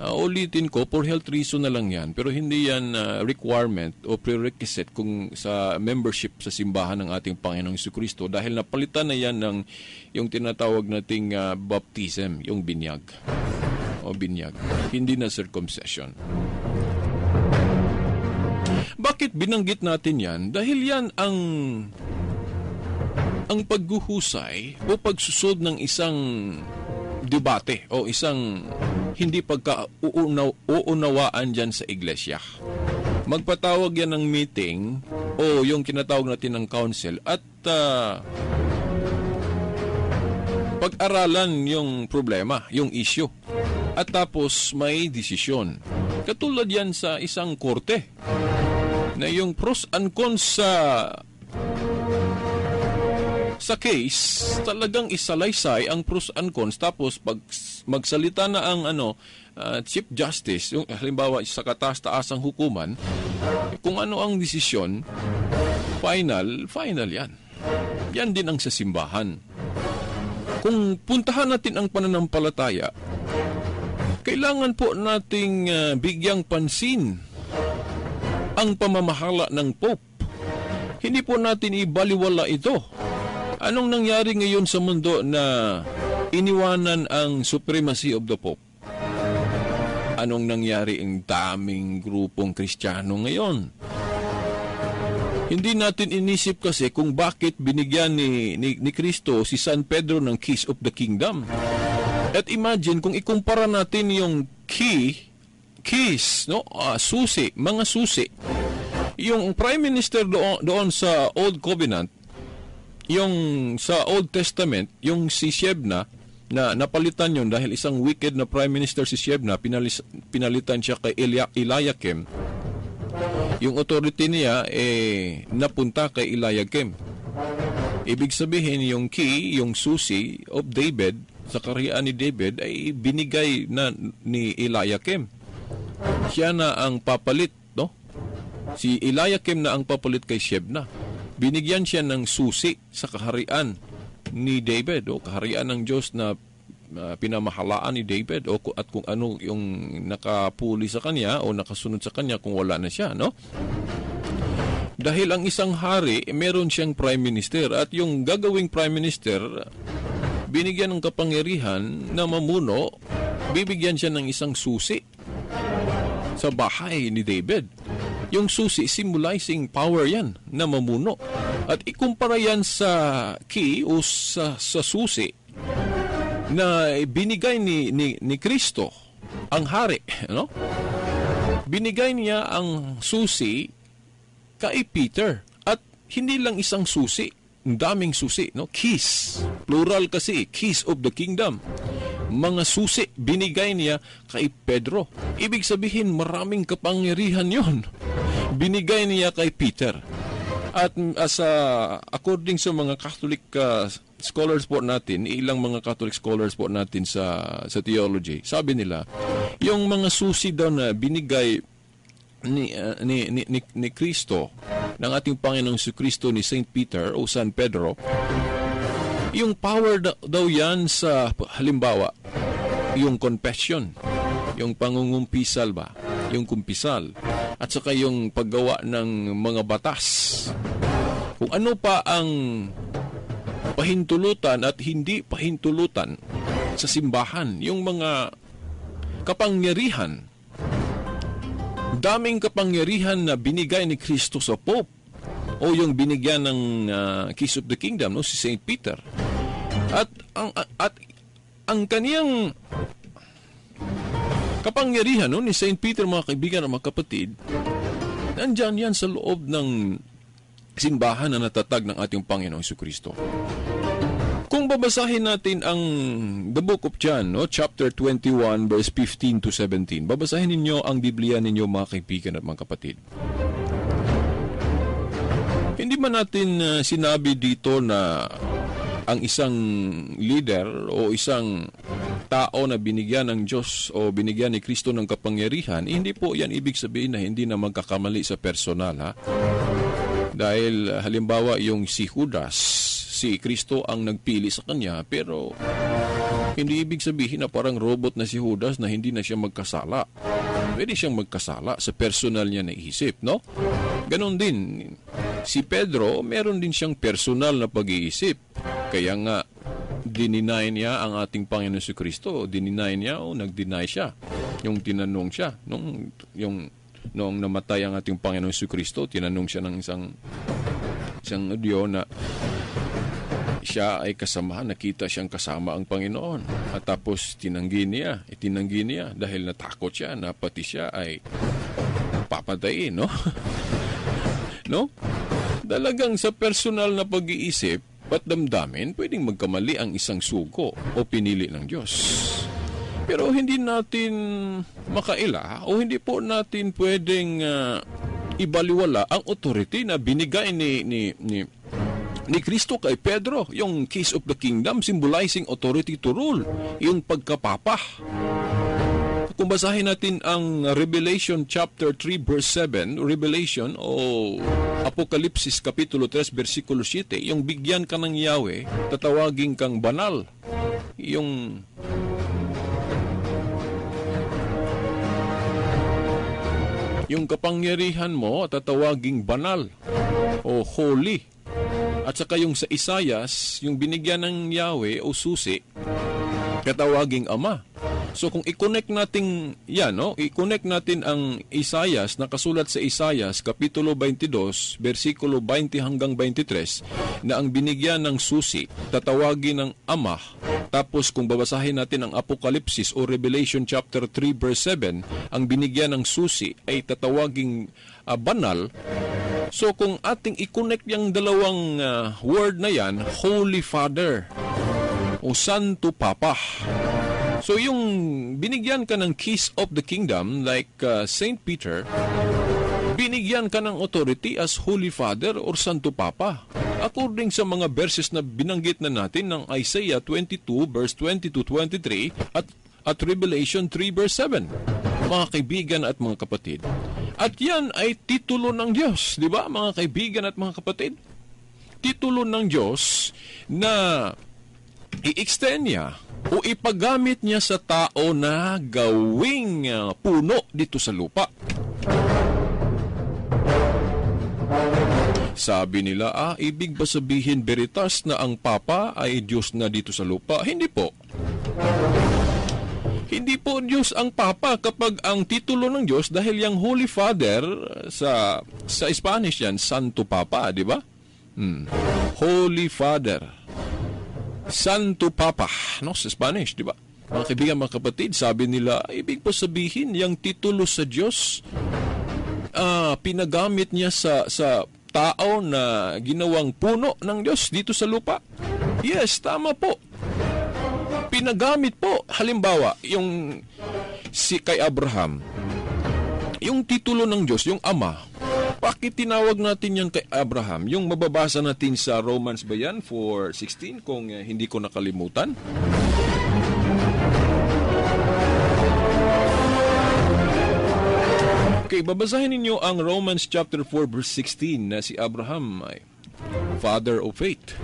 Ulitin ko, for health reason na lang yan, pero hindi yan requirement o prerequisite kung sa membership sa simbahan ng ating Panginoong Jesucristo, dahil napalitan na yan ng yung tinatawag nating baptism, yung binyag. O binyag. Hindi na circumcision. Bakit binanggit natin yan? Dahil yan ang paghuhusay o pagsusod ng isang debate o isang hindi pagka-uunawaan dyan sa iglesia. Magpatawag yan ng meeting o yung kinatawag natin ng council at pag-aralan yung problema, yung issue. At tapos may desisyon. Katulad yan sa isang korte na yung pros and cons sa case, talagang isalaysay ang pros and cons, tapos pag magsalita na ang Chief Justice, yung halimbawa sa kataas-taasang hukuman, kung ano ang desisyon, final yan. Yan din ang sa simbahan. Kung puntahan natin ang pananampalataya, kailangan po nating bigyang pansin ang pamamahala ng Pope. Hindi po natin ibaliwala ito. Anong nangyari ngayon sa mundo na iniwanan ang supremacy of the Pope? Anong nangyari ang daming grupong Kristiyano ngayon? Hindi natin inisip kasi kung bakit binigyan ni Kristo si San Pedro ng keys of the kingdom. At imagine kung ikumpara natin yung keys, no? Susi, mga susi. Yung Prime Minister doon sa Old Covenant, yung sa Old Testament, yung si Shebna, na napalitan yun dahil isang wicked na Prime Minister si Shebna, pinalitan siya kay Eliakim. Yung authority niya napunta kay Eliakim. Ibig sabihin, yung key, yung susi of David, sa kaharian ni David, ay binigay na ni Eliakim. Siya na ang papalit, no? Si Eliakim na ang papalit kay Shebna. Binigyan siya ng susi sa kaharian ni David, o kaharian ng Diyos na pinamahalaan ni David, at kung ano yung nakapuli sa kanya o nakasunod sa kanya kung wala na siya, no? Dahil ang isang hari, meron siyang prime minister, at yung gagawing prime minister, binigyan ng kapangyarihan na mamuno, bibigyan siya ng isang susi sa bahay ni David. Yung susi, symbolizing power yan na mamuno. At ikumpara yan sa key o sa susi na binigay ni Kristo, ang hari, no? Binigay niya ang susi kay Peter. At hindi lang isang susi, ang daming susi, no? Keys. Plural kasi, keys of the kingdom. Mga susi, binigay niya kay Pedro. Ibig sabihin, maraming kapangyarihan yon. Binigay niya kay Peter. At according sa mga Catholic scholars po natin, ilang mga Catholic scholars po natin sa theology, sabi nila, yung mga susi daw na binigay ni Kristo, ng ating Panginoong Jesucristo, ni Saint Peter o San Pedro, yung power daw yan sa, halimbawa, yung confession, yung pangungumpisal ba, yung kumpisal, at saka yung paggawa ng mga batas. Kung ano pa ang pahintulutan at hindi pahintulutan sa simbahan, yung mga kapangyarihan, daming kapangyarihan na binigay ni Kristo sa Pope, o yung binigyan ng Keys of the Kingdom, no, si Saint Peter. At ang kaniyang kapangyarihan, no, ni Saint Peter, mga kaibigan at mga kapatid, nandyan yan sa loob ng simbahan na natatag ng ating Panginoong Jesucristo. Kung kung babasahin natin ang the book of John, no, chapter 21, verse 15 to 17, babasahin ninyo ang Biblia ninyo, mga kaibigan at mga kapatid. Hindi man natin sinabi dito na ang isang leader o isang tao na binigyan ng Diyos o binigyan ni Kristo ng kapangyarihan, hindi po yan ibig sabihin na hindi na magkakamali sa personal, ha? Dahil halimbawa yung si Judas, si Kristo ang nagpili sa kanya, pero hindi ibig sabihin na parang robot na si Judas na hindi na siya magkasala. Pwede siyang magkasala sa personal niya na isip, no? Ganon din, si Pedro, meron din siyang personal na pag-iisip. Kaya nga, dininay niya ang ating Panginoon si Kristo. Dininay niya o nag-deny siya. Yung tinanong siya, noong namatay ang ating Panginoon si Kristo, tinanong siya ng isang Diyo na siya ay kasama, nakita siyang kasama ang Panginoon. At tapos tinanggi niya dahil natakot siya na pati siya ay papatayin, no? No? Talagang sa personal na pag-iisip at damdamin, pwedeng magkamali ang isang sugo o pinili ng Diyos. Pero hindi natin makaila o hindi po natin pwedeng ibaliwala ang authority na binigay ni Kristo kay Pedro, yung keys of the kingdom symbolizing authority to rule, yung pagkapapa. Kung basahin natin ang Revelation chapter 3 verse 7, Revelation o Apokalipsis kapitulo 3 versikulo 7, yung bigyan ka ng Yahweh, tatawagin kang banal. Yung kapangyarihan mo, tatawaging banal o holy. At saka yung sa Isaias, yung binigyan ng Yahweh o susi, tatawaging ama. So kung i-connect natin yan, no? I-connect natin ang Isaias, nakasulat sa Isaias kapitulo 22, versikulo 20 hanggang 23, na ang binigyan ng susi, tatawagin ng ama. Tapos kung babasahin natin ang Apokalipsis o Revelation chapter 3 verse 7, ang binigyan ng susi ay tatawaging banal. So kung ating i-connect yung dalawang word na yan, Holy Father o Santo Papa. So yung binigyan ka ng keys of the kingdom like Saint Peter, binigyan ka ng authority as Holy Father or Santo Papa. According sa mga verses na binanggit na natin ng Isaiah 22 verse 20 to 23 at Revelation 3 verse 7. Mga kaibigan at mga kapatid. At yan ay titulo ng Diyos, di ba mga kaibigan at mga kapatid? Titulo ng Diyos na i-extend niya o ipagamit niya sa tao na gawing puno dito sa lupa. Sabi nila, ibig ba sabihin veritas na ang Papa ay Diyos na dito sa lupa? Hindi po. Hindi po Diyos ang Papa kapag ang titulo ng Diyos, dahil yung Holy Father, sa Spanish yan, Santo Papa, di ba? Holy Father. Santo Papa, no, sa Spanish, di ba? Mga kaibigan, mga kapatid, sabi nila, ibig po sabihin, yung titulo sa Diyos, pinagamit niya sa tao na ginawang puno ng Diyos dito sa lupa. Yes, tama po. Pinagamit po. Halimbawa, yung kay Abraham, yung titulo ng Diyos, yung Ama, bakit tinawag natin yan kay Abraham? Yung mababasa natin sa Romans ba yan 4:16 kung hindi ko nakalimutan? Okay, babasahin ninyo ang Romans chapter 4 verse 16 na si Abraham ay father of faith.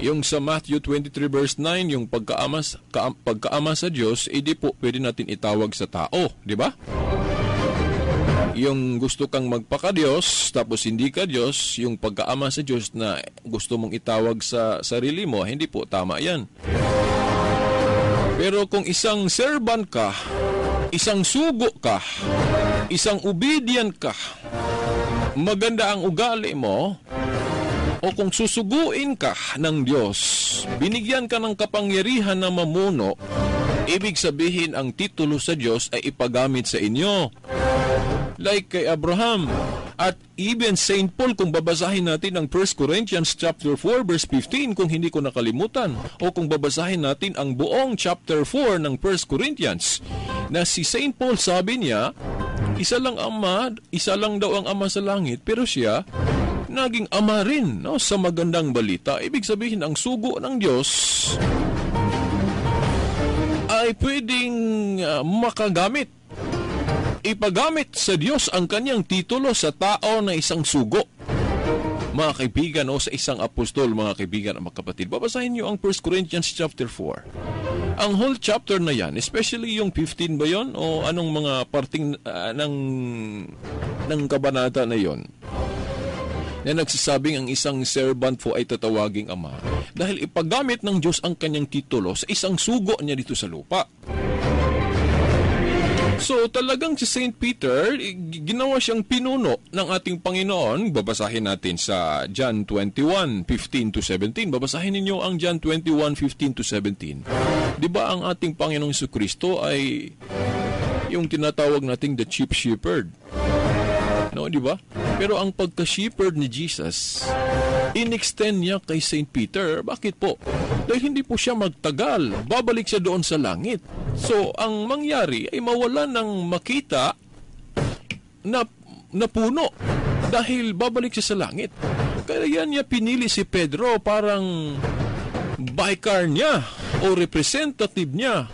Yung sa Matthew 23 verse 9, yung pagkaama sa Diyos, di po pwede natin itawag sa tao, di ba? Yung gusto kang magpaka-Diyos, tapos hindi ka Diyos, yung pagkaama sa Diyos na gusto mong itawag sa sarili mo, hindi po tama yan. Pero kung isang servant ka, isang sugo ka, isang obedient ka, maganda ang ugali mo, o kung susuguin ka ng Diyos, binigyan ka ng kapangyarihan na mamuno, ibig sabihin ang titulo sa Diyos ay ipagamit sa inyo. Like kay Abraham, At even St. Paul, kung babasahin natin ang 1 Corinthians chapter 4 verse 15, kung hindi ko nakalimutan, o kung babasahin natin ang buong chapter 4 ng 1 Corinthians, na si St. Paul sabi niya, isa lang daw ang Ama sa langit, pero siya naging ama rin, no, sa magandang balita. Ibig sabihin, ang sugo ng Diyos ay pwedeng makagamit. Ipagamit sa Diyos ang kanyang titulo sa tao na isang sugo. Mga kaibigan, o sa isang apostol, mga kaibigan at mga kapatid. Babasahin niyo ang 1 Corinthians chapter 4. Ang whole chapter na yan, especially yung 15 ba yon o anong mga parting ng kabanata na yon, na nagsasabing ang isang servant po ay tatawaging ama dahil ipagamit ng Diyos ang kanyang titulo sa isang sugo niya dito sa lupa. So talagang si St. Peter, ginawa siyang pinuno ng ating Panginoon. Babasahin natin sa John 21:15-17. Babasahin ninyo ang John 21:15-17. Di ba ang ating Panginoong Jesucristo ay yung tinatawag nating the chief shepherd? No, di ba? Pero ang pagka-shepherd ni Jesus, in-extend niya kay St. Peter. Bakit po? Dahil hindi po siya magtagal. Babalik siya doon sa langit. So, ang mangyari ay mawala ng makita na puno dahil babalik siya sa langit. Kaya niya pinili si Pedro, parang vicar niya o representative niya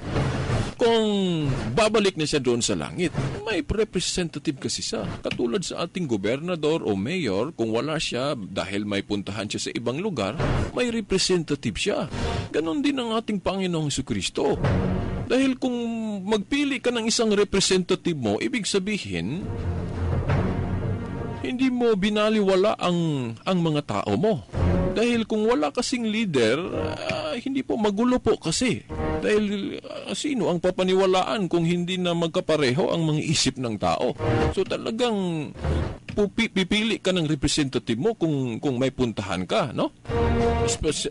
kung babalik na siya doon sa langit. May representative kasi siya. Katulad sa ating gobernador o mayor, kung wala siya dahil may puntahan siya sa ibang lugar, may representative siya. Ganon din ang ating Panginoong Jesucristo. Dahil kung magpili ka ng isang representative mo, ibig sabihin, hindi mo binaliwala ang mga tao mo. Dahil kung wala kasing leader, hindi po magulo po kasi. Dahil sino ang papaniwalaan kung hindi na magkapareho ang mga isip ng tao? So talagang pipili ka ng representative mo kung may puntahan ka, no?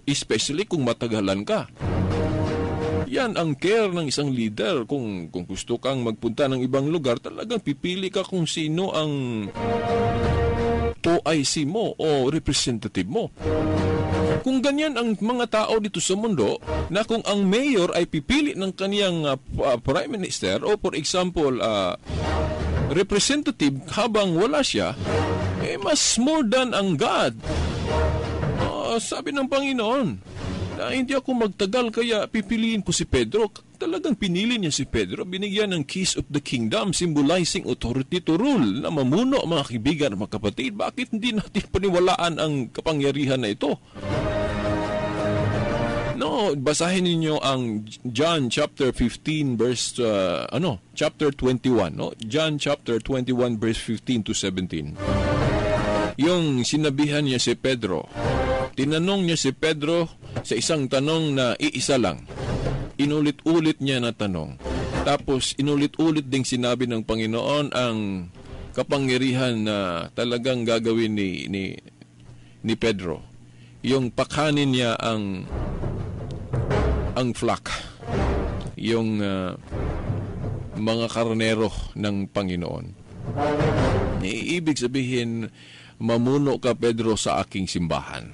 Especially kung matagalan ka. Yan ang care ng isang leader. Kung gusto kang magpunta ng ibang lugar, talagang pipili ka kung sino ang OIC mo o representative mo. Kung ganyan ang mga tao dito sa mundo, na kung ang mayor ay pipili ng kaniyang prime minister o for example, representative habang wala siya, mas more than ang God. Sabi ng Panginoon, na hindi ako magtagal kaya pipiliin ko si Pedro. Talagang pinili niya si Pedro, binigyan ng keys of the kingdom, symbolizing authority to rule, na mamuno, mga kaibigan, mga kapatid. Bakit hindi natin paniwalaan ang kapangyarihan na ito? No, basahin niyo ang John chapter 15 verse chapter 21, no? John chapter 21 verse 15-17. Yung sinabihan niya si Pedro, tinanong niya si Pedro sa isang tanong na iisa lang. Inulit-ulit niya na tanong. Tapos inulit-ulit ding sinabi ng Panginoon ang kapangyarihan na talagang gagawin ni Pedro. Yung pakhanin niya ang flock. Yung mga karnero ng Panginoon. Ibig sabihin, mamuno ka, Pedro, sa aking simbahan.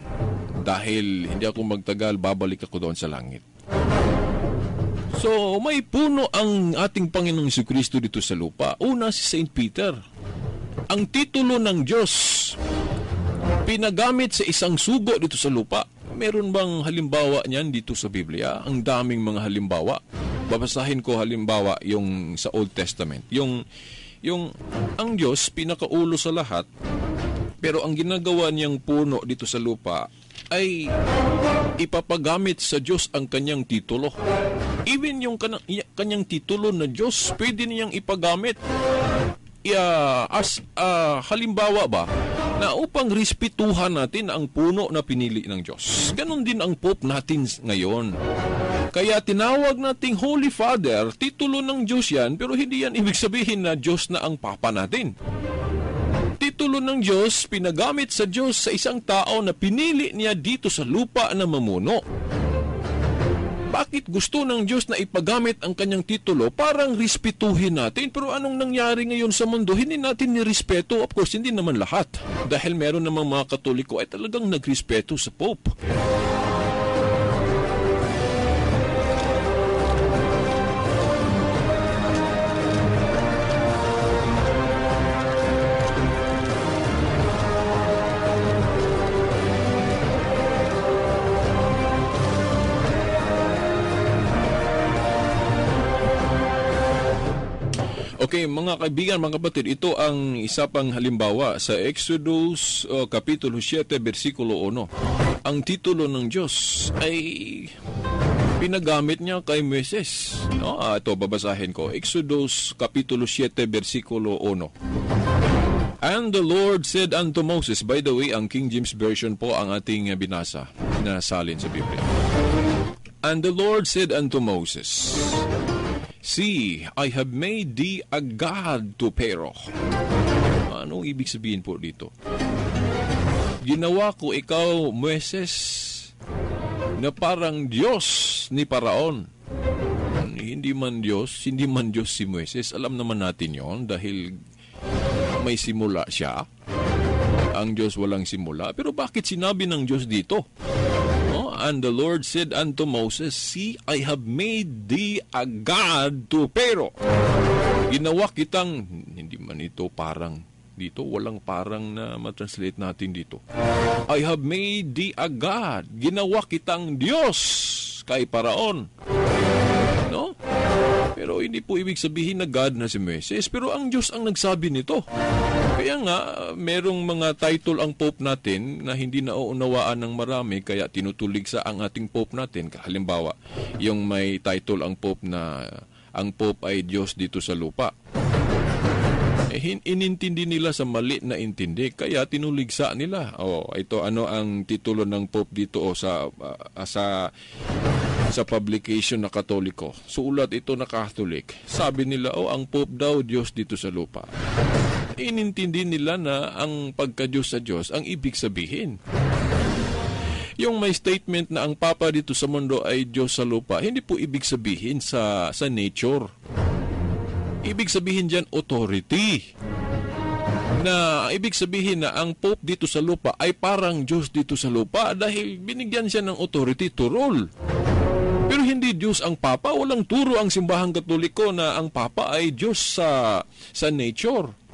Dahil hindi ako magtagal, babalik ako doon sa langit. So, may puno ang ating Panginoong Jesucristo dito sa lupa. Una, si St. Peter. Ang titulo ng Diyos, pinagamit sa isang sugo dito sa lupa. Meron bang halimbawa niyan dito sa Biblia? Ang daming mga halimbawa. Babasahin ko halimbawa yung sa Old Testament. Yung ang Diyos, pinakaulo sa lahat, pero ang ginagawa niyang puno dito sa lupa ay ipapagamit sa Diyos ang kanyang titulo. Even yung kanyang titulo na Diyos, pwede niyang ipagamit as halimbawa ba, na upang respetuhan natin ang puno na pinili ng Diyos. Ganon din ang Pope natin ngayon. Kaya tinawag nating Holy Father, titulo ng Diyos yan, pero hindi yan ibig sabihin na Diyos na ang Papa natin. Titulo ng Diyos, pinagamit sa Diyos sa isang tao na pinili niya dito sa lupa na mamuno. Bakit gusto ng Diyos na ipagamit ang kanyang titulo? Parang respetuhin natin. Pero anong nangyari ngayon sa mundo? Hindi natin nirespeto. Of course, hindi naman lahat. Dahil meron namang mga Katoliko ay talagang nagrespeto sa Pope. Okay, mga kaibigan, mga kapatid, ito ang isa pang halimbawa sa Exodus Kapitulo 7, versikulo 1. Ang titulo ng Diyos ay pinagamit niya kay Moises. No? Ito, babasahin ko. Exodus Kapitulo 7, versikulo 1. And the Lord said unto Moses, by the way, ang King James Version po ang ating binasa, nasalin sa Biblia. And the Lord said unto Moses, See, I have made thee a god to Pharaoh. Anong ibig sabihin po dito? Ginawa ko ikaw, Moises, na parang Diyos ni Paraon. Hindi man Diyos si Moises. Alam naman natin yon dahil may simula siya. Ang Diyos walang simula. Pero bakit sinabi ng Diyos dito? And the Lord said unto Moses, See, I have made thee a god to Pharaoh. Ginawa kitang, hindi man ito parang dito, walang parang na matranslate natin dito. I have made thee a god. Ginawa kitang Diyos kay Paraon. No? Pero hindi po ibig sabihin na God na si Moises, pero ang Diyos ang nagsabi nito. Kaya nga, merong mga title ang Pope natin na hindi nauunawaan ng marami, kaya tinutulig sa ang ating Pope natin. Halimbawa, yung may title ang Pope na ang Pope ay Diyos dito sa lupa. Inintindi nila sa mali na intindi, kaya tinuligsa nila. Ito ano ang titulo ng Pope dito sa publication na Katoliko. Sulat ito na Catholic. Sabi nila, ang Pope daw Diyos dito sa lupa. Inintindi nila na ang pagka-Diyos sa Diyos ang ibig sabihin. Yung may statement na ang Papa dito sa mundo ay Diyos sa lupa, hindi po ibig sabihin sa nature. Ibig sabihin dyan authority. Na ibig sabihin na ang Pope dito sa lupa ay parang Diyos dito sa lupa dahil binigyan siya ng authority to rule. Pero hindi Diyos ang Papa. Walang turo ang simbahang Katoliko na ang Papa ay Diyos sa nature.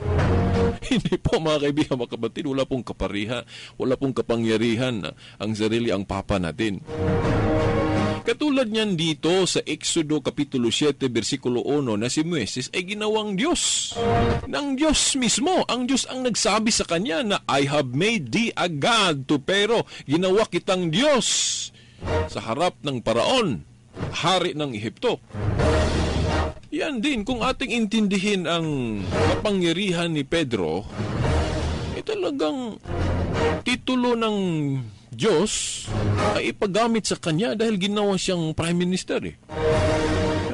Hindi po, mga kaibigan, mga kapatid. Wala pong kaparihan, wala pong kapangyarihan ang sarili ang Papa natin. Katulad niyan dito sa Exodo Kapitulo 7, versikulo 1 na si Moises ay ginawang Diyos. Ng Diyos mismo. Ang Diyos ang nagsabi sa kanya na I have made thee a god to Pharaoh. Ginawa kitang Diyos sa harap ng Paraon, hari ng Ehipto. Yan din, kung ating intindihin ang kapangyarihan ni Pedro, talagang titulo ng Diyos ay ipagamit sa kanya dahil ginawa siyang Prime Minister.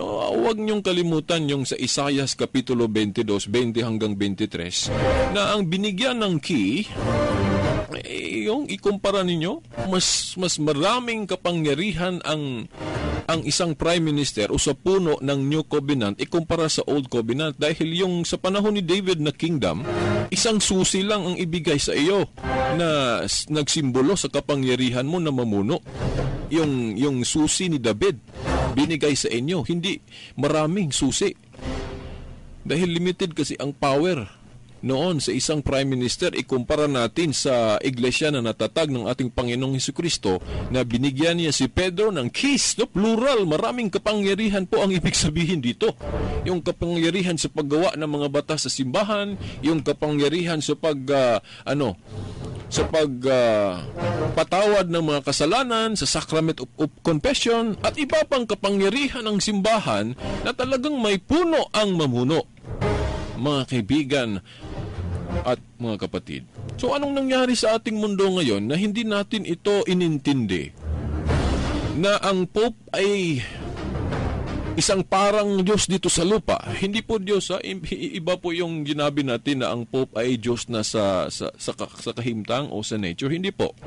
Huwag niyong kalimutan yung sa Isaias Kapitulo 22, 20 hanggang 23, na ang binigyan ng key, yung ikumpara ninyo, mas maraming kapangyarihan ang isang Prime Minister o sa puno ng New Covenant ikumpara sa Old Covenant dahil yung sa panahon ni David na kingdom, isang susi lang ang ibigay sa iyo na nagsimbolo sa kapangyarihan mo na mamuno. Yung susi ni David binigay sa inyo, hindi maraming susi. Dahil limited kasi ang power noon sa isang Prime Minister, ikumpara natin sa iglesia na natatag ng ating Panginoong Hesukristo na binigyan niya si Pedro ng keys, no? Plural, maraming kapangyarihan po ang ibig sabihin dito. Yung kapangyarihan sa paggawa ng mga batas sa simbahan, yung kapangyarihan sa patawad ng mga kasalanan, sa Sacrament of Confession, at iba pang kapangyarihan ng simbahan na talagang may puno ang mamuno. Mga kaibigan at mga kapatid. So anong nangyari sa ating mundo ngayon na hindi natin ito inintindi? Na ang Pope ay isang parang Diyos dito sa lupa. Hindi po Diyos, iba po yung ginabi natin na ang Pope ay Diyos na sa kahimtang o sa nature. Hindi po.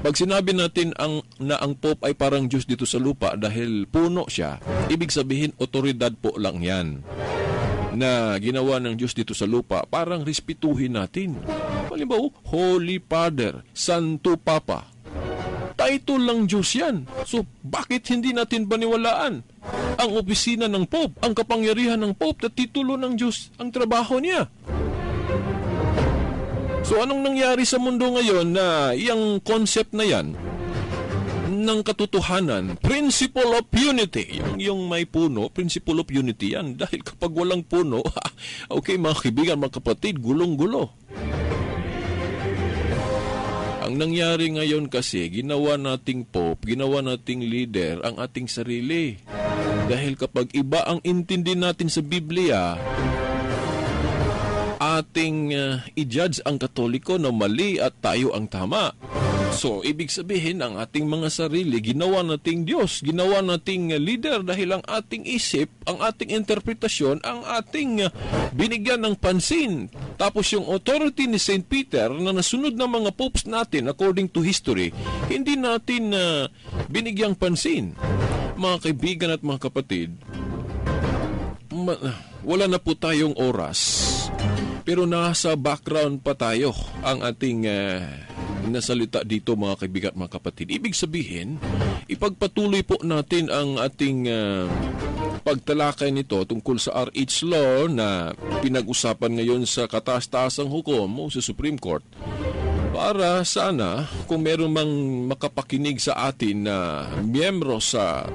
Pag sinabi natin na ang Pope ay parang Diyos dito sa lupa dahil puno siya, ibig sabihin otoridad po lang yan na ginawa ng Diyos dito sa lupa, parang respetuhin natin. Halimbawa, Holy Father, Santo Papa. Title lang Diyos yan. So, bakit hindi natin baniwalaan ang opisina ng Pope, ang kapangyarihan ng Pope na titulo ng Diyos ang trabaho niya? So, anong nangyari sa mundo ngayon na yung concept na yan ng katotohanan, principle of unity, yung may puno, principle of unity yan. Dahil kapag walang puno, okay mga kaibigan, mga kapatid, gulong-gulo. Ang nangyari ngayon kasi, ginawa nating Pope, ginawa nating leader ang ating sarili. Dahil kapag iba ang intindi natin sa Biblia, ating i-judge ang Katoliko na mali at tayo ang tama. So, ibig sabihin, ang ating mga sarili, ginawa nating Diyos, ginawa nating leader dahil ang ating isip, ang ating interpretasyon, ang ating binigyan ng pansin. Tapos yung authority ni St. Peter na nasunod ng mga popes natin according to history, hindi natin binigyang pansin. Mga kaibigan at mga kapatid, wala na po tayong oras. Pero nasa background pa tayo ang ating nasalita dito mga kaibigan at mga kapatid. Ibig sabihin, ipagpatuloy po natin ang ating pagtalakay nito tungkol sa RH Law na pinag-usapan ngayon sa kataas-taasang hukom o sa Supreme Court. Para sana kung meron mang makapakinig sa atin na miyembro sa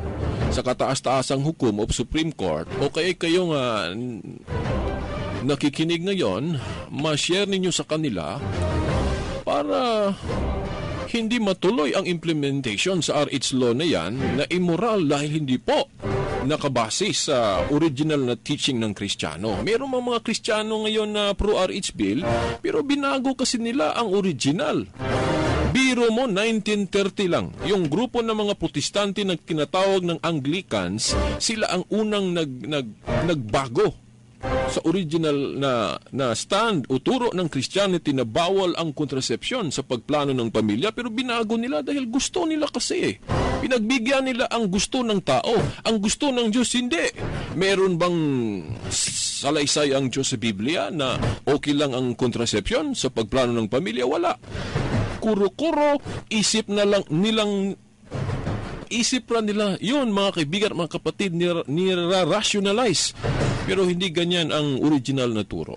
kataas-taasang hukom o Supreme Court o kaya kayong nakikinig ngayon, ma-share ninyo sa kanila para hindi matuloy ang implementation sa RH Law na yan na immoral dahil hindi po nakabase sa original na teaching ng Kristiyano. Meron mga Kristiyano ngayon na pro-RH Bill, pero binago kasi nila ang original. Biro mo, 1930 lang. Yung grupo ng mga protestante na tinatawag ng Anglicans, sila ang unang nagbago sa original na stand o turo ng Christianity na bawal ang kontrasepsyon sa pagplano ng pamilya, pero binago nila dahil gusto nila kasi. Pinagbigyan nila ang gusto ng tao. Ang gusto ng Diyos, hindi. Meron bang salaysay ang Diyos sa Biblia na okay lang ang kontrasepsyon sa pagplano ng pamilya? Wala. Kuro-kuro, isip na lang nilang isip ra nila yun, mga kaibigan, mga kapatid, nira-rationalize. Pero hindi ganyan ang original na turo.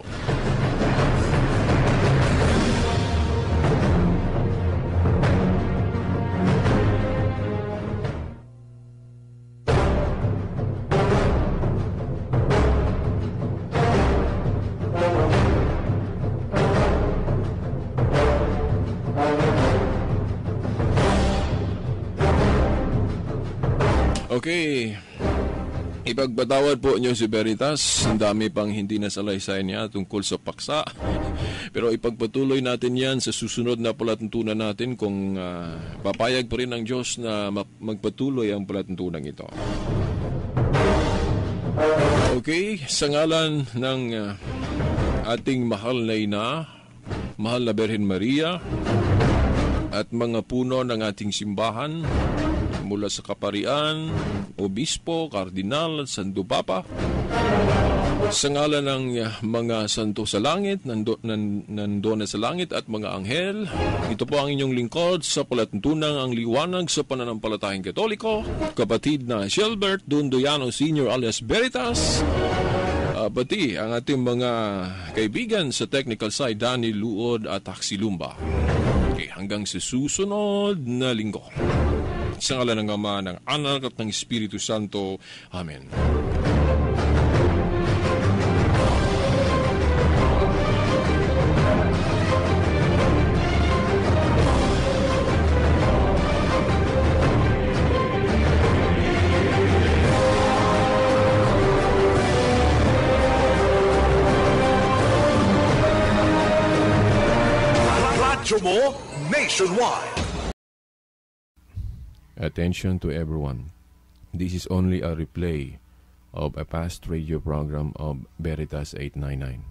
Okay, ipagpatawad po niyo si Veritas. Ang dami pang hindi nasalaysay niya tungkol sa paksa. Pero ipagpatuloy natin yan sa susunod na palatuntunan natin kung papayag pa rin ang Diyos na magpatuloy ang palatuntunan ito. Okay, sa ngalan ng ating mahal na ina, mahal na Birhen Maria, at mga puno ng ating simbahan, mula sa Kaparian, Obispo, Kardinal, Santo Papa, sa ngalan ng mga santo sa langit, nando na sa langit at mga anghel, ito po ang inyong lingkod sa palatuntunang ang liwanag sa pananampalatayang Katoliko, kapatid na Shelbert Dundoyano Sr. alias Veritas, pati ang ating mga kaibigan sa technical side, Danny Luod at Taksilumba. Okay, hanggang sa susunod na linggo. Sa ngalan ng Ama, ng Anak at ng Espiritu Santo. Amen. Radyo Mo Nationwide. Attention to everyone. This is only a replay of a past radio program of Veritas 899.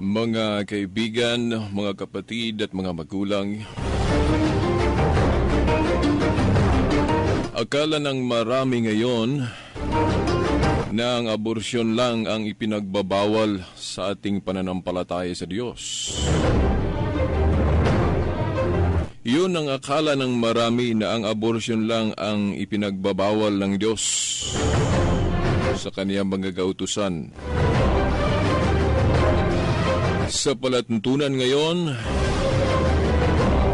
Mga kaibigan, mga kapatid at mga magulang, akala ng marami ngayon na ang aborsyon lang ang ipinagbabawal sa ating pananampalataya sa Diyos. Yun ang akala ng marami, na ang aborsyon lang ang ipinagbabawal ng Diyos sa kaniyang mga kautusan. Sa palatuntunan ngayon,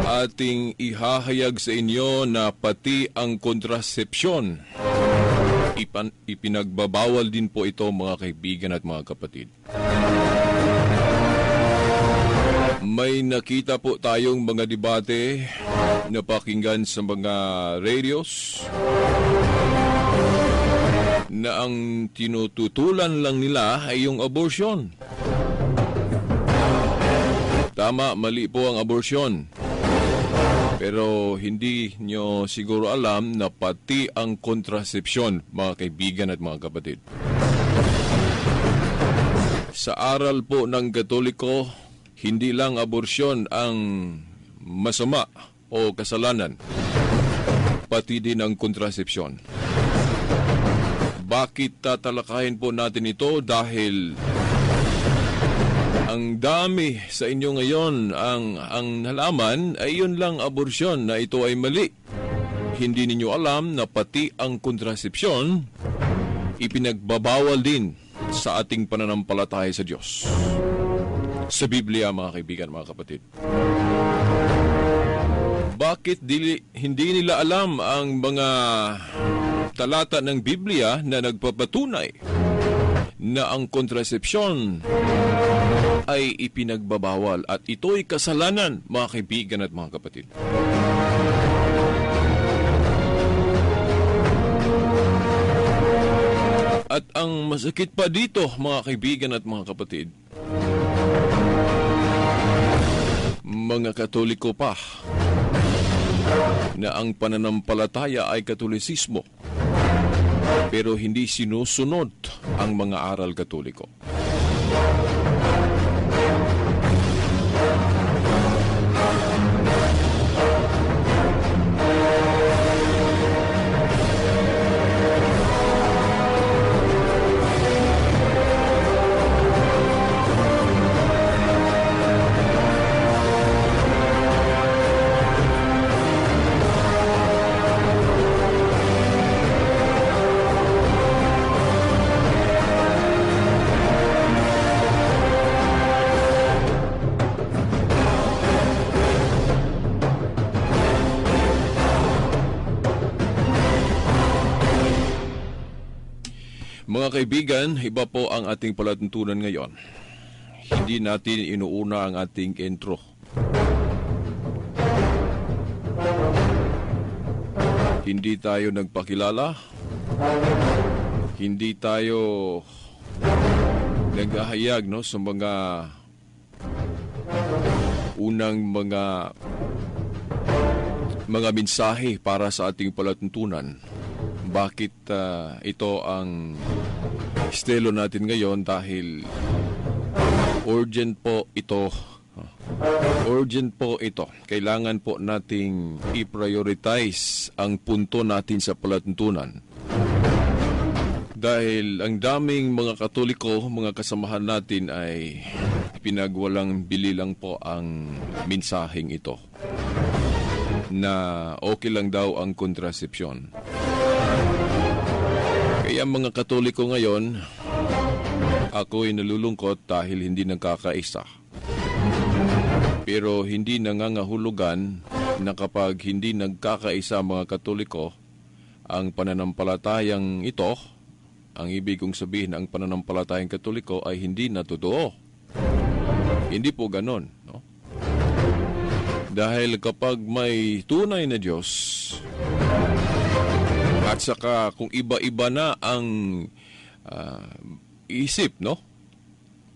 ating ihahayag sa inyo na pati ang kontrasepsyon, ipinagbabawal din po ito, mga kaibigan at mga kapatid. May nakita po tayong mga debate na pakinggan sa mga radios na ang tinututulan lang nila ay yung abortion. Tama, mali po ang abortion. Pero hindi nyo siguro alam na pati ang kontrasepsyon, mga kaibigan at mga kapatid. Sa aral po ng Katoliko, hindi lang aborsyon ang masama o kasalanan, pati din ang kontrasepsyon. Bakit tatalakayin po natin ito? Dahil ang dami sa inyo ngayon ang nalaman ay yun lang aborsyon, na ito ay mali. Hindi ninyo alam na pati ang kontrasepsyon ipinagbabawal din sa ating pananampalataya sa Diyos. Sa Biblia, mga kaibigan, mga kapatid. Bakit hindi nila alam ang mga talata ng Biblia na nagpapatunay na ang kontrasepsyon ay ipinagbabawal at ito'y kasalanan, mga kaibigan at mga kapatid? At ang masakit pa dito, mga kaibigan at mga kapatid, mga Katoliko pa na ang pananampalataya ay Katolisismo, pero hindi sinusunod ang mga aral Katoliko. Mga kaibigan, iba po ang ating palatuntunan ngayon. Hindi natin inuuna ang ating intro. Hindi tayo nagpakilala. Hindi tayo naghahayag sa mga unang mga mensahe para sa ating palatuntunan. Bakit ito ang estilo natin ngayon? Dahil urgent po ito. Urgent po ito. Kailangan po nating i-prioritize ang punto natin sa palatuntunan. Dahil ang daming mga Katoliko, mga kasamahan natin ay pinagwalang bili lang po ang mensaheng ito, na okay lang daw ang kontrasepsyon. Kaya mga Katoliko ngayon, ako'y nalulungkot dahil hindi nagkakaisa. Pero hindi nangangahulugan na kapag hindi nagkakaisa mga Katoliko, ang pananampalatayang ito, ang ibig kong sabihin, ang pananampalatayang Katoliko ay hindi na totoo. Hindi po ganon, no? Dahil kapag may tunay na Diyos, at saka kung iba-iba na ang isip, no?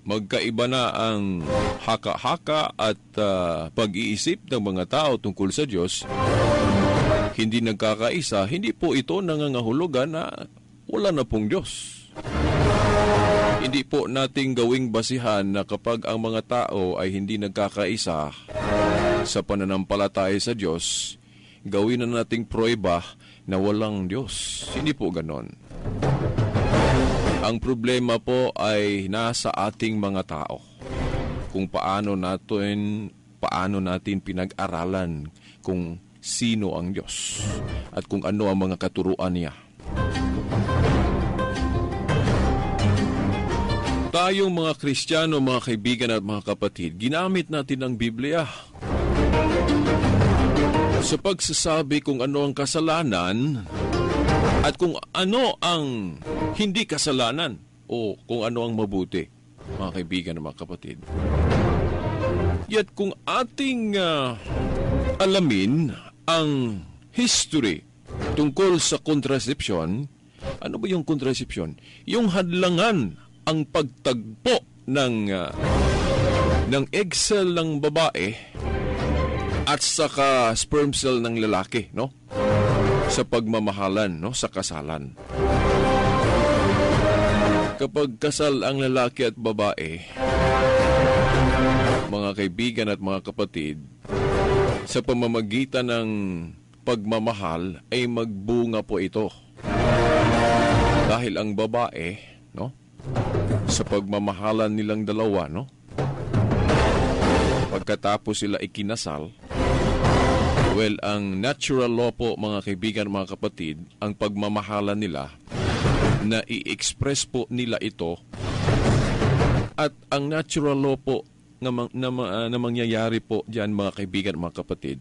Magkaiba na ang haka-haka at pag-iisip ng mga tao tungkol sa Diyos, hindi nagkakaisa, hindi po ito nangangahulugan na wala na pong Diyos. Hindi po nating gawing basihan na kapag ang mga tao ay hindi nagkakaisa sa pananampalataya sa Diyos, gawin na nating pruweba na walang Diyos. Hindi po ganon. Ang problema po ay nasa ating mga tao. Kung paano natin pinag-aralan kung sino ang Diyos at kung ano ang mga katuruan niya. Tayong mga Kristiyano, mga kaibigan at mga kapatid, ginamit natin ang Biblia sa pagsasabi kung ano ang kasalanan at kung ano ang hindi kasalanan o kung ano ang mabuti, mga kaibigan at mga kapatid. Yet kung ating alamin ang history tungkol sa contraception, ano ba yung contraception? Yung hadlangan ang pagtagpo ng egg cell ng babae at saka sperm cell ng lalaki, no? Sa pagmamahalan, no? Sa kasalan. Kapag kasal ang lalaki at babae, mga kaibigan at mga kapatid, sa pamamagitan ng pagmamahal ay magbunga po ito. Dahil ang babae, no? Sa pagmamahalan nilang dalawa, no? Pagkatapos sila ikinasal, well, ang natural law po, mga kaibigan, mga kapatid, ang pagmamahalan nila, na i-express po nila ito, at ang natural law po na mangyayari po dyan, mga kaibigan, mga kapatid,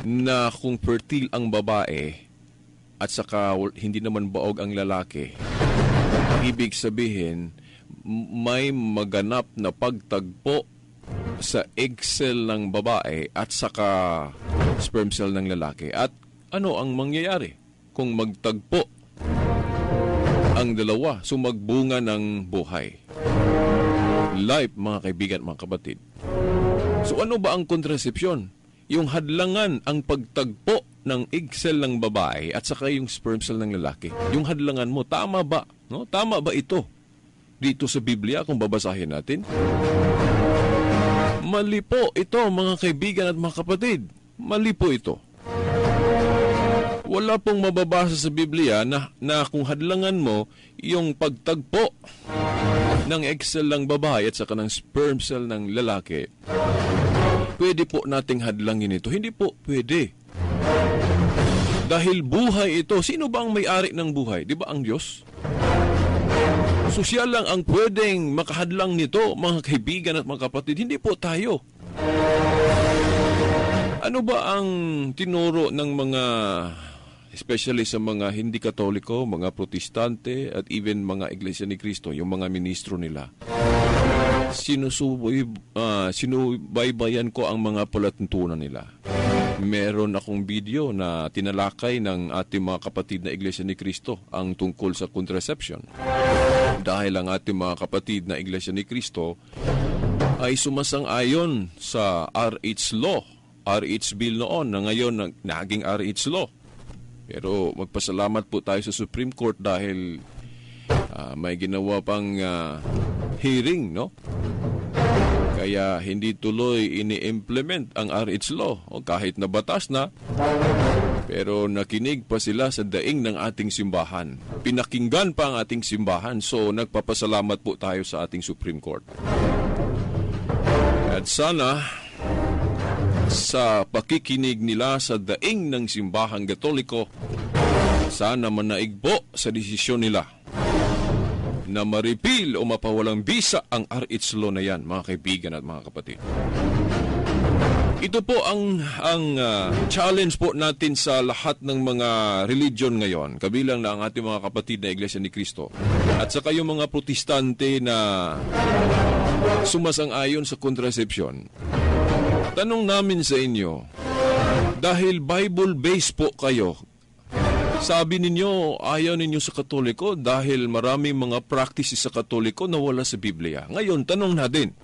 na kung fertile ang babae at saka hindi naman baog ang lalaki, ibig sabihin, may maganap na pagtagpo sa egg cell ng babae at saka sperm cell ng lalaki. At ano ang mangyayari kung magtagpo ang dalawa? So magbunga ng buhay. Life, mga kaibigan, mga kapatid. So ano ba ang kontrasepsyon? Yung hadlangan ang pagtagpo ng egg cell ng babae at saka yung sperm cell ng lalaki. Yung hadlangan mo, tama ba? No? Tama ba ito? Dito sa Biblia, kung babasahin natin. Mali po ito, mga kaibigan at mga kapatid. Mali po ito. Wala pong mababasa sa Biblia na kung hadlangan mo yung pagtagpo ng egg cell ng babae at saka ng sperm cell ng lalaki, pwede po nating hadlangin ito. Hindi po pwede. Dahil buhay ito. Sino ba ang may-ari ng buhay? Di ba ang Diyos? So siya lang ang pwedeng makahadlang nito, mga kaibigan at mga kapatid. Hindi po tayo. Ano ba ang tinuro ng mga, especially sa mga hindi Katoliko, mga Protestante, at even mga Iglesia ni Cristo, yung mga ministro nila? Sinubaybayan ko ang mga palatuntunan nila. Meron akong video na tinalakay ng ating mga kapatid na Iglesia ni Cristo ang tungkol sa contraception. Dahil ang ating mga kapatid na Iglesia ni Cristo ay sumasang-ayon sa RH Law, RH Bill noon, na ngayon naging RH Law. Pero magpasalamat po tayo sa Supreme Court dahil may ginawa pang hearing, no? Kaya hindi tuloy ini-implement ang RH Law. O kahit na batas na, pero nakinig pa sila sa daing ng ating simbahan. Pinakinggan pa ang ating simbahan. So nagpapasalamat po tayo sa ating Supreme Court. At sana sa pakikinig nila sa daing ng simbahang Katoliko, sana manaig po sa desisyon nila na maripil o mapawalang bisa ang RH Law na yan, mga kaibigan at mga kapatid. Ito po ang challenge po natin sa lahat ng mga religion ngayon, kabilang na ang ating mga kapatid na Iglesia ni Cristo. At saka yung mga Protestante na sumasang-ayon sa contraception. Tanong namin sa inyo, dahil Bible-based po kayo, sabi ninyo, ayaw ninyo sa Katoliko dahil maraming mga practices sa Katoliko na wala sa Biblia. Ngayon, tanong natin,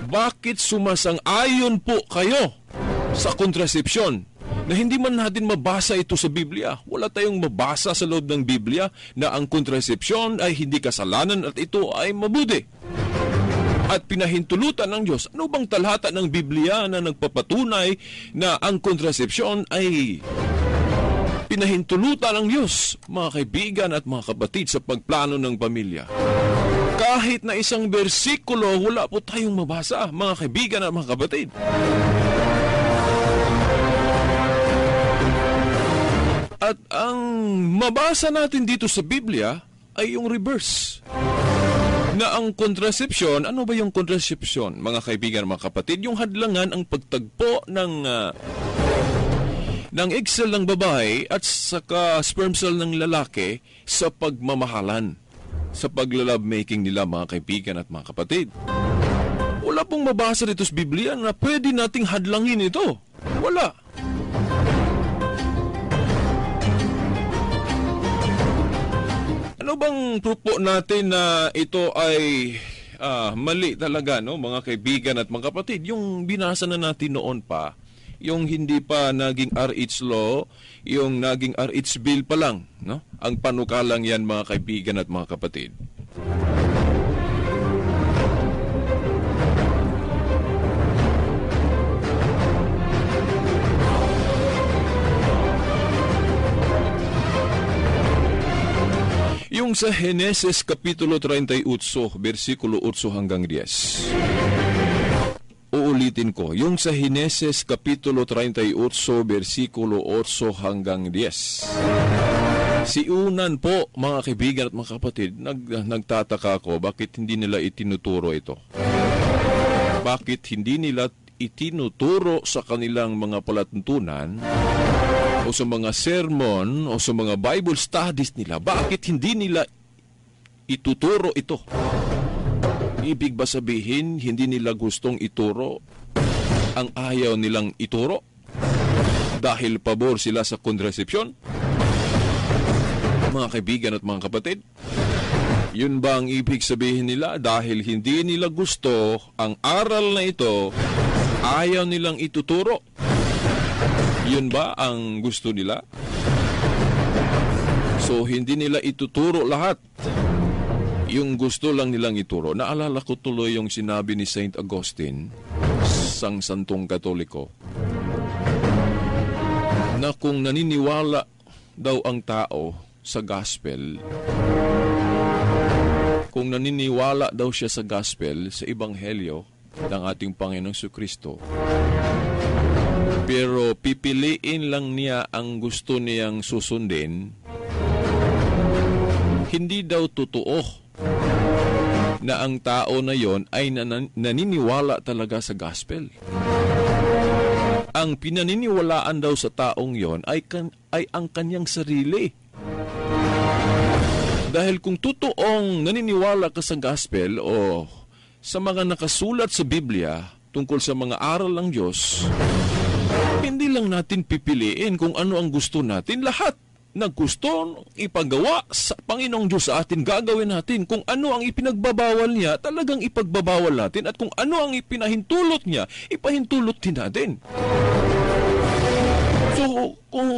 bakit sumasang-ayon po kayo sa contraception? na hindi man natin mabasa ito sa Biblia. Wala tayong mabasa sa loob ng Biblia na ang kontrasepsyon ay hindi kasalanan at ito ay mabuti. At pinahintulutan ng Diyos. Ano bang talhata ng Biblia na nagpapatunay na ang kontrasepsyon ay pinahintulutan ng Diyos, mga kaibigan at mga kapatid, sa pagplano ng pamilya? Kahit na isang bersikulo, wala po tayong mabasa, mga kaibigan at mga kapatid. At ang mabasa natin dito sa Biblia ay yung reverse. Na ang kontrasepsyon, ano ba yung kontrasepsyon? Mga kaibigan, mga kapatid, yung hadlangan ang pagtagpo ng egg cell ng babae at saka sperm cell ng lalaki sa pagmamahalan, sa paglalove-making nila, mga kaibigan at mga kapatid. Wala pong mabasa dito sa Biblia na pwede nating hadlangin ito. Wala. Ano bang tupo natin na ito ay mali talaga, no, mga kaibigan at mga kapatid? Yung binasa na natin noon pa, yung hindi pa naging RH law, yung naging RH bill pa lang, no? Ang panukalang yan, mga kaibigan at mga kapatid. Yung sa Heneses Kapitulo 38, versikulo 8 hanggang 10. Uulitin ko. Yung sa Heneses Kapitulo 38, versikulo 8 hanggang 10. Si Unan po, mga kaibigan at mga kapatid, nagtataka ko bakit hindi nila itinuturo ito. Bakit hindi nila itinuturo sa kanilang mga palatuntunan o sa mga sermon o sa mga Bible studies nila, bakit hindi nila ituturo ito? Ibig ba sabihin, hindi nila gustong ituro ang ayaw nilang ituro? Dahil pabor sila sa kontrasepsyon? Mga kaibigan at mga kapatid, yun ba ang ibig sabihin nila? Dahil hindi nila gusto ang aral na ito, ayaw nilang ituturo? Yun ba ang gusto nila? So, hindi nila ituturo lahat. Yung gusto lang nilang ituro. Naalala ko tuloy yung sinabi ni Saint Augustine, sang santong Katoliko, na kung naniniwala daw ang tao sa gospel, kung naniniwala daw siya sa gospel, sa ebanghelyo ng ating Panginoong Jesucristo, pero pipiliin lang niya ang gusto niyang susundin, hindi daw totoo na ang tao na yon ay naniniwala talaga sa gospel. Ang pinaniniwalaan daw sa taong yon ay ang kanyang sarili. Dahil kung totoong naniniwala ka sa gospel o sa mga nakasulat sa Biblia tungkol sa mga aral ng Diyos, hindi lang natin pipiliin kung ano ang gusto natin. Lahat na gusto ipagawa sa Panginoong Diyos sa atin, gagawin natin. Kung ano ang ipinagbabawal niya, talagang ipagbabawal natin. At kung ano ang ipinahintulot niya, ipahintulot din natin. So, kung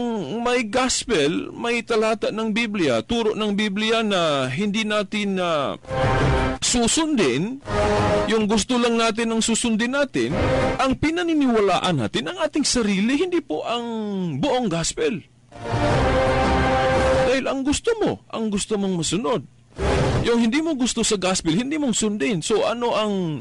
may gospel, may talata ng Biblia, turo ng Biblia na hindi natin susundin, yung gusto lang natin ang susundin natin, ang pinaniniwalaan natin, ang ating sarili, hindi po ang buong gospel. Dahil ang gusto mong masunod. Yung hindi mo gusto sa gospel, hindi mong sundin. So ano ang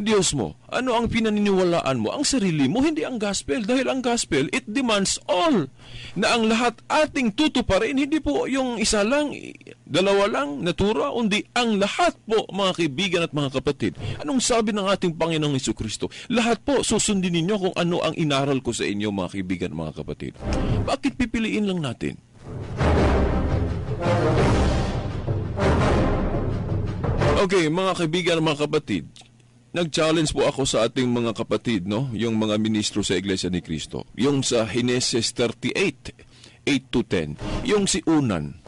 Diyos mo? Ano ang pinaniniwalaan mo? Ang sarili mo, hindi ang gospel. Dahil ang gospel, it demands all. Na ang lahat ating tutuparin, hindi po yung isa lang, dalawa lang, naturo, undi ang lahat po, mga kaibigan at mga kapatid. Anong sabi ng ating Panginoong Jesucristo? Lahat po, susundin ninyo kung ano ang inaral ko sa inyo, mga kaibigan at mga kapatid. Bakit pipiliin lang natin? Okay, mga kaibigan at mga kapatid, nag-challenge po ako sa ating mga kapatid, no? Yung mga ministro sa Iglesia ni Cristo. Yung sa Heneses 38, 8-10. Yung si Unan.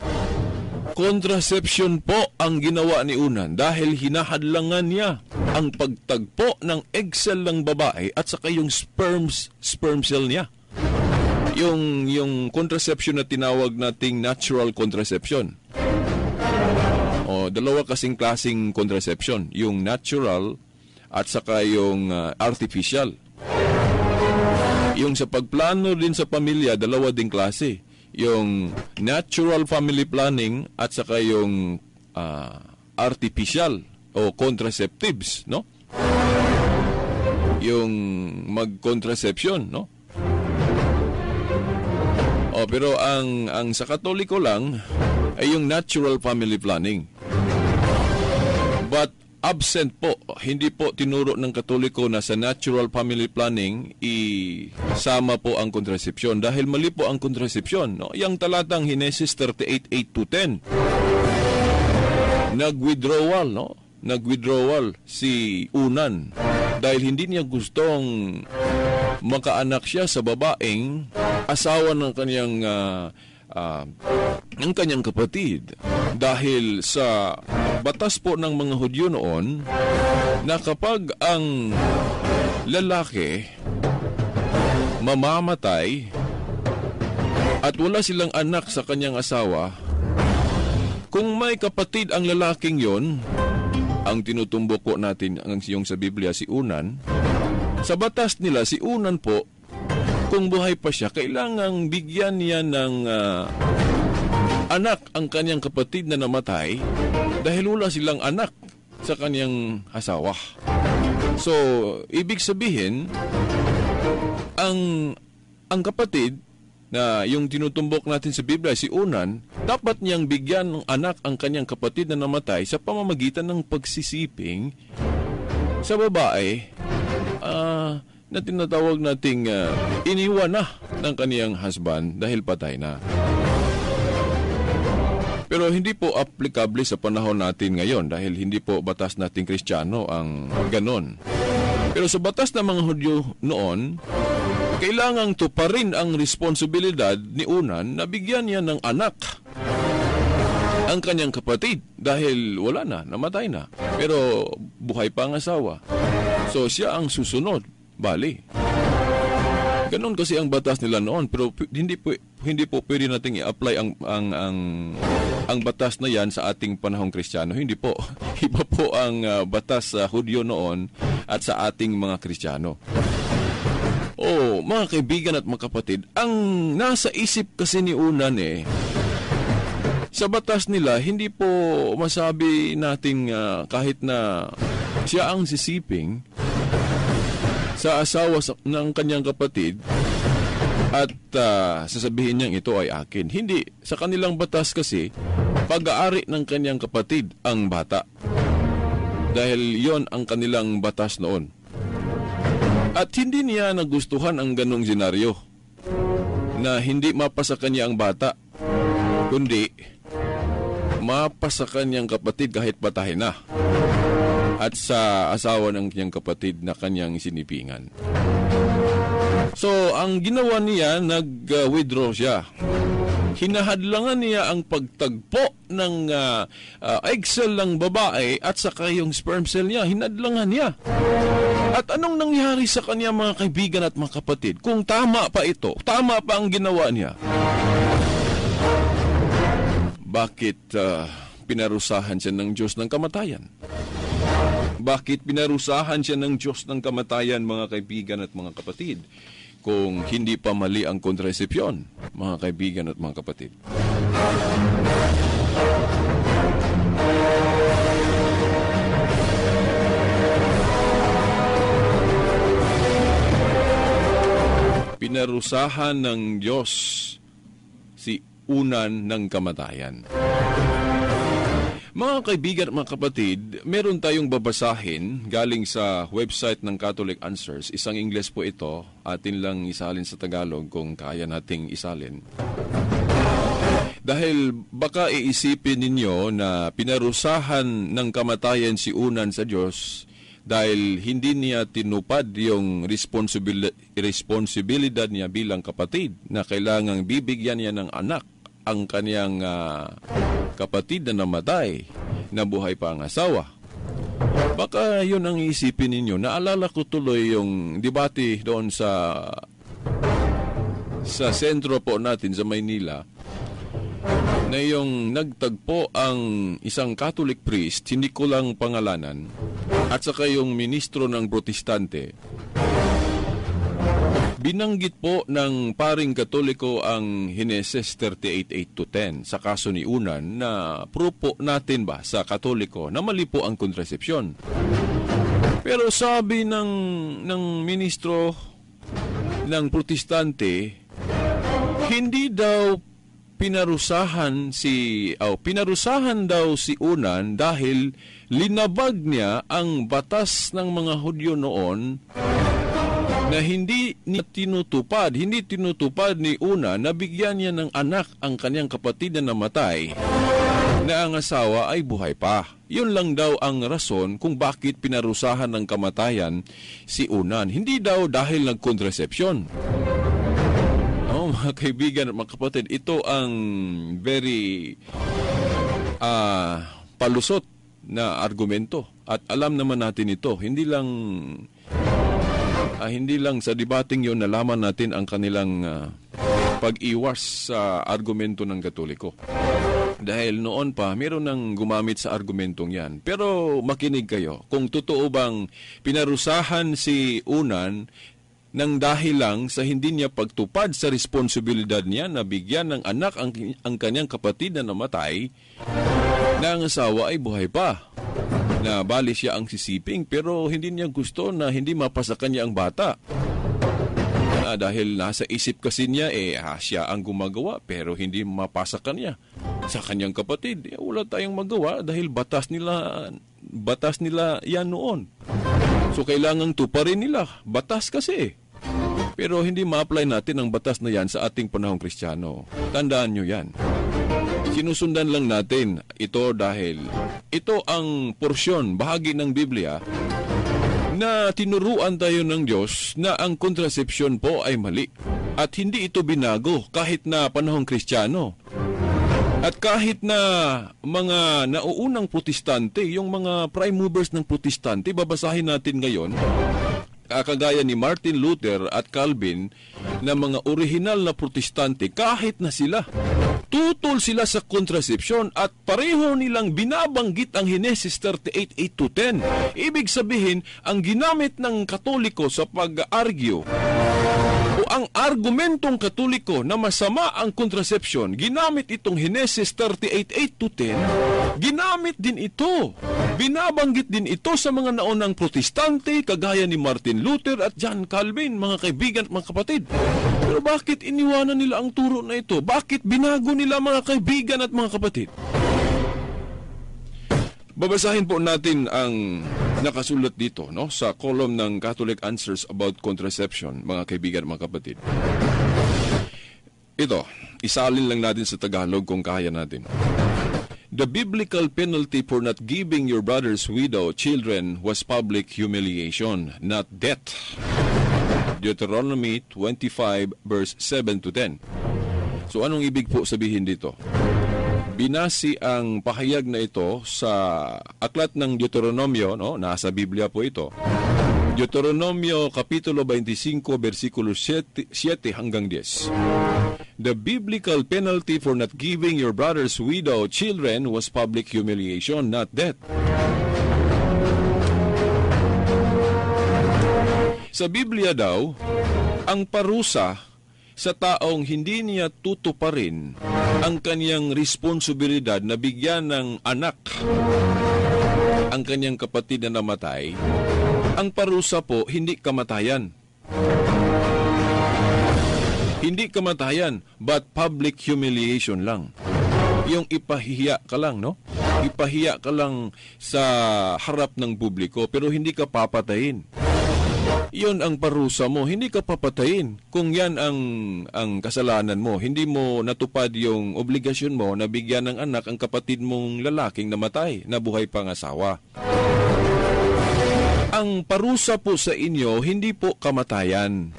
Contraception po ang ginawa ni Unan dahil hinahadlangan niya ang pagtagpo ng egg cell ng babae at saka yung sperm cell niya. yung contraception na tinawag nating natural contraception. Dalawa kasing klaseng contraception, yung natural at saka yung artificial. Yung sa pagplano din sa pamilya, dalawa ding klase. Yung natural family planning at saka yung artificial o contraceptives, no? Yung mag-contraception, no? Pero ang sa Katoliko lang ay yung natural family planning. But absent po, hindi po tinuro ng Katoliko na sa natural family planning isama po ang contraception dahil mali po ang contraception, no? Yang talatang Henesis 38:8-10. Nag-withdrawal, no? Nag-withdrawal si Unan dahil hindi niya gustong makaanak siya sa babaeng asawa ng kanyang kapatid. Dahil sa batas po ng mga Hudyo noon na kapag ang lalaki mamamatay at wala silang anak sa kanyang asawa, kung may kapatid ang lalaking yon, ang tinutumbok po natin yung sa Biblia si Unan, sa batas nila si Unan po, kung buhay pa siya, kailangang bigyan niya ng anak ang kanyang kapatid na namatay dahil wala silang anak sa kanyang asawa. So, ibig sabihin, ang kapatid na yung tinutumbok natin sa Biblia, si Unan, dapat niyang bigyan ng anak ang kanyang kapatid na namatay sa pamamagitan ng pagsisiping sa babae na tinatawag nating iniwan na ng kaniyang husband dahil patay na. Pero hindi po applicable sa panahon natin ngayon dahil hindi po batas nating Kristiyano ang ganon. Pero sa batas ng mga Hudyo noon, kailangang tuparin ang responsibilidad ni Unan na bigyan niya ng anak ang kanyang kapatid dahil wala na, namatay na. Pero buhay pa ang asawa. So siya ang susunod, bali. Ganon kasi ang batas nila noon, pero hindi po pwede nating i-apply ang batas na yan sa ating panahong Kristiyano. Hindi po. Iba po ang batas sa Hudyo noon at sa ating mga Kristiyano. Mga kaibigan at mga kapatid, ang nasa isip kasi ni Unan sa batas nila, hindi po masabi nating kahit na siya ang sisiping sa asawa ng kanyang kapatid at sasabihin niyang ito ay akin. Hindi. Sa kanilang batas kasi, pag-aari ng kanyang kapatid ang bata. Dahil yon ang kanilang batas noon. At hindi niya nagustuhan ang ganong senaryo na hindi mapasa kanya ang bata, kundi mapasa kanyang kapatid kahit patay na at sa asawa ng kanyang kapatid na kanyang sinipingan. So, ang ginawa niya, nag-withdraw siya. Hinahadlangan niya ang pagtagpo ng egg cell ng babae at saka yung sperm cell niya. Hinadlangan niya. At anong nangyari sa kanya, mga kaibigan at mga kapatid? Kung tama pa ito, tama pa ang ginawa niya, bakit pinarusahan siya ng Diyos ng kamatayan? Bakit pinarusahan siya ng Diyos ng kamatayan, mga kaibigan at mga kapatid, kung hindi pa mali ang kontrasepsyon, mga kaibigan at mga kapatid? Pinarusahan ng Diyos si Unan ng kamatayan. Mga kaibigan at mga kapatid, meron tayong babasahin galing sa website ng Catholic Answers. Isang Ingles po ito, atin lang isalin sa Tagalog kung kaya nating isalin. Dahil baka iisipin ninyo na pinarusahan ng kamatayan si Unan sa Diyos dahil hindi niya tinupad yung responsibilidad niya bilang kapatid na kailangang bibigyan niya ng anak ang kanyang kapatid na namatay, na buhay pa ang asawa. Baka yun ang iisipin ninyo. Naalala ko tuloy yung debate doon sa sa sentro po natin sa Maynila na yung nagtagpo ang isang Catholic priest, hindi ko lang pangalanan, at saka yung ministro ng Protestante. Binanggit po ng paring Katoliko ang Heneses 38:8-10 sa kaso ni Unan na prupo natin ba sa Katoliko na mali po ang kontrasepsyon. Pero sabi ng ministro ng Protestante, hindi daw pinarusahan daw si Unan dahil linabag niya ang batas ng mga Hudyo noon na hindi tinutupad ni Unan na bigyan niya ng anak ang kanyang kapatid na namatay na ang asawa ay buhay pa. Yun lang daw ang rason kung bakit pinarusahan ng kamatayan si Unan. Hindi daw dahil nagkontrasepsyon. Mga kaibigan at mga kapatid, ito ang very palusot na argumento. At alam naman natin ito, hindi lang sa debating yun nalaman natin ang kanilang pag-iwas sa argumento ng Katoliko. Dahil noon pa, meron nang gumamit sa argumentong yan. Pero makinig kayo, kung totoo bang pinarusahan si Unan nang dahil lang sa hindi niya pagtupad sa responsibilidad niya na bigyan ng anak ang kanyang kapatid na namatay, na ang asawa ay buhay pa. Na bali siya ang sisiping pero hindi niya gusto na hindi mapasa kanya ang bata. Dahil nasa isip kasi niya, siya ang gumagawa pero hindi mapasa kanya sa kanyang kapatid. Wala tayong magawa dahil batas nila yan noon. So kailangang tuparin nila. Batas kasi. Pero hindi ma-apply natin ang batas na yan sa ating panahong Kristiyano. Tandaan nyo yan. Sinusundan lang natin ito dahil ito ang porsyon, bahagi ng Biblia na tinuruan tayo ng Diyos na ang kontrasepsyon po ay mali. At hindi ito binago kahit na panahong Kristiyano. At kahit na mga nauunang Protestante, yung mga prime movers ng Protestante, babasahin natin ngayon, kagaya ni Martin Luther at Calvin na mga orihinal na Protestante, kahit na sila, tutol sila sa kontrasepsyon at pareho nilang binabanggit ang Heneses 38:8-10. Ibig sabihin, ang ginamit ng Katoliko sa pag-argue o ang argumentong Katoliko na masama ang kontrasepsyon, ginamit itong Heneses 38:8-10, ginamit din ito. Binabanggit din ito sa mga naunang Protestante, kagaya ni Martin Luther at John Calvin, mga kaibigan at mga kapatid. Pero bakit iniwanan nila ang turo na ito? Bakit binago nila, mga kaibigan at mga kapatid? Babasahin po natin ang nakasulat dito, no, sa column ng Catholic Answers About Contraception, mga kaibigan at mga kapatid. Ito, isalin lang natin sa Tagalog kung kaya natin. The biblical penalty for not giving your brother's widow children was public humiliation, not death. Deuteronomy 25 verse 7-10. So anong ibig po sabihin dito? Binasi ang pahayag na ito sa aklat ng Deuteronomio, no? Nasa Biblia po ito. Deuteronomio Kapitulo 25, versikulo 7 hanggang 10. The biblical penalty for not giving your brother's widow children was public humiliation, not death. Sa Biblia daw, ang parusa sa taong hindi niya tutuparin ang kaniyang responsibilidad na bigyan ng anak ang kaniyang kapatid na namatay, ang parusa po hindi kamatayan. Hindi kamatayan, but public humiliation lang. Yung ipahiya ka lang, no? Ipahiya ka lang sa harap ng publiko, pero hindi ka papatayin. Yun ang parusa mo, hindi ka papatayin. Kung yan ang kasalanan mo, hindi mo natupad yung obligasyon mo na bigyan ng anak ang kapatid mong lalaking namatay, na buhay pang asawa. Ang parusa po sa inyo, hindi po kamatayan,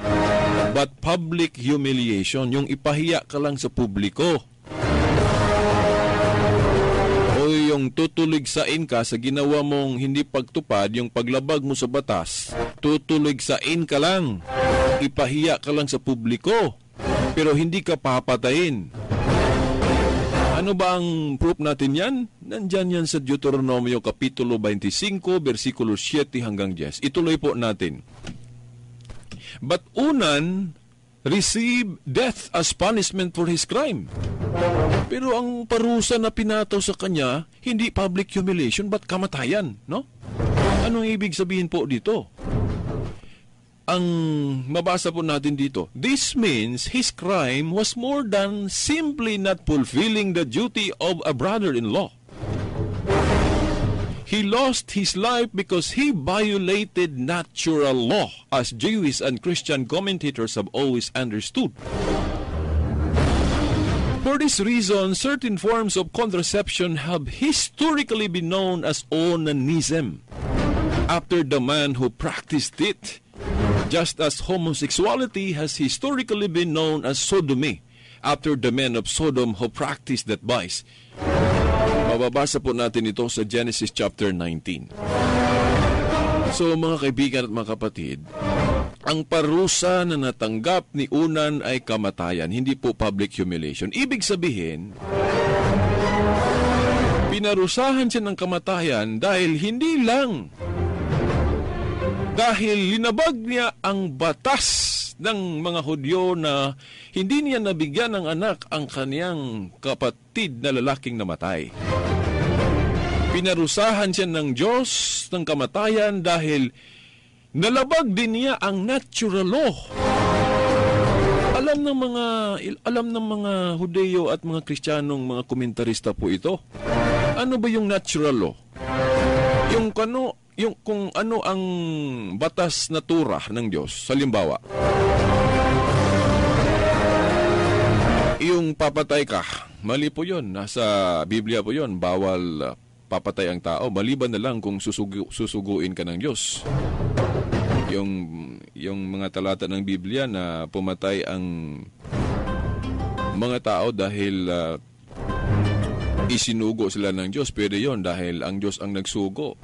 but public humiliation, yung ipahiya ka lang sa publiko. O yung tutuligsain ka sa ginawa mong hindi pagtupad, yung paglabag mo sa batas, tutuligsain ka lang, ipahiya ka lang sa publiko. Pero hindi ka papatayin. Ano ba ang proof natin yan? Nandyan yan sa Deuteronomio Kapitulo 25, versikulo 7 hanggang 10. Ituloy po natin. But Unan received death as punishment for his crime. Pero ang parusa na pinataw sa kanya, hindi public humiliation, but kamatayan, no? Anong ibig sabihin po dito? Ang mabasa po natin dito, this means his crime was more than simply not fulfilling the duty of a brother-in-law. He lost his life because he violated natural law, as Jewish and Christian commentators have always understood. For this reason, certain forms of contraception have historically been known as onanism, after the man who practiced it, just as homosexuality has historically been known as sodomy, after the men of Sodom who practiced that vice. Mababasa po natin ito sa Genesis chapter 19. So mga kaibigan at mga kapatid, ang parusa na natanggap ni Unan ay kamatayan, hindi po public humiliation. Ibig sabihin, pinarusahan siya ng kamatayan dahil hindi lang dahil linabag niya ang batas ng mga Hudyo na hindi niya nabigyan ng anak ang kaniyang kapatid na lalaking namatay. Pinarusahan siya ng Diyos ng kamatayan dahil nalabag din niya ang natural law. Alam ng mga Hudyo at mga Kristiyanong mga komentarista po ito. Ano ba yung natural law? Kung ano ang batas na tura ng Diyos. Halimbawa, yung papatay ka, mali po yun. Nasa Biblia po yun. Bawal papatay ang tao. Maliban na lang kung susuguin ka ng Diyos. Yung mga talata ng Biblia na pumatay ang mga tao dahil isinugo sila ng Diyos. Pwede yun dahil ang Diyos ang nagsugo.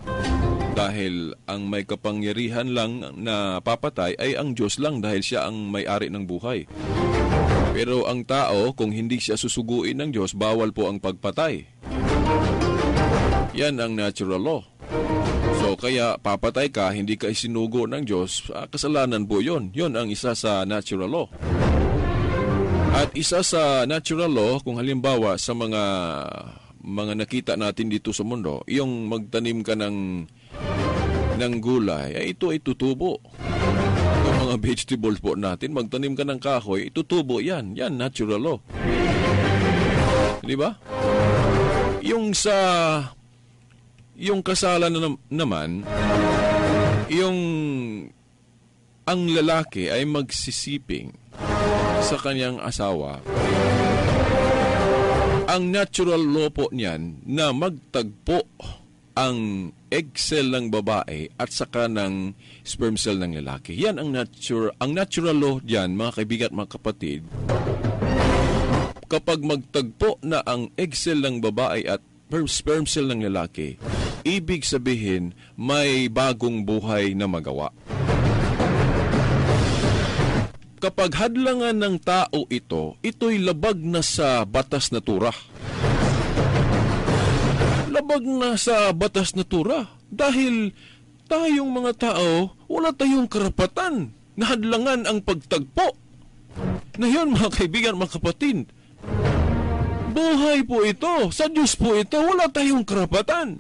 Dahil ang may kapangyarihan lang na papatay ay ang Diyos lang dahil siya ang may-ari ng buhay. Pero ang tao, kung hindi siya susuguin ng Diyos, bawal po ang pagpatay. Yan ang natural law. So kaya papatay ka, hindi ka isinugo ng Diyos, kasalanan po yun. Yun ang isa sa natural law. At isa sa natural law, kung halimbawa sa mga nakita natin dito sa mundo, yung magtanim ka ng gulay, ay ito ay tutubo. Yung mga vegetables po natin, magtanim ka ng kahoy, tutubo yan. Yan, natural law. Di ba? Yung kasalan naman, ang lalaki ay magsisiping sa kanyang asawa. Ang natural law po niyan na magtagpo ang egg cell ng babae at saka ng sperm cell ng lalaki. Yan ang natural law diyan, mga kaibigan at mga kapatid. Kapag magtagpo na ang egg cell ng babae at sperm cell ng lalaki, ibig sabihin may bagong buhay na magawa. Kapag hadlangan ng tao ito'y labag na sa batas na tura. Labag na sa batas na tura dahil tayong mga tao, wala tayong karapatan na hadlangan ang pagtagpo. Na yun, mga kaibigan, mga kapatid, buhay po ito, sa Diyos po ito, wala tayong karapatan.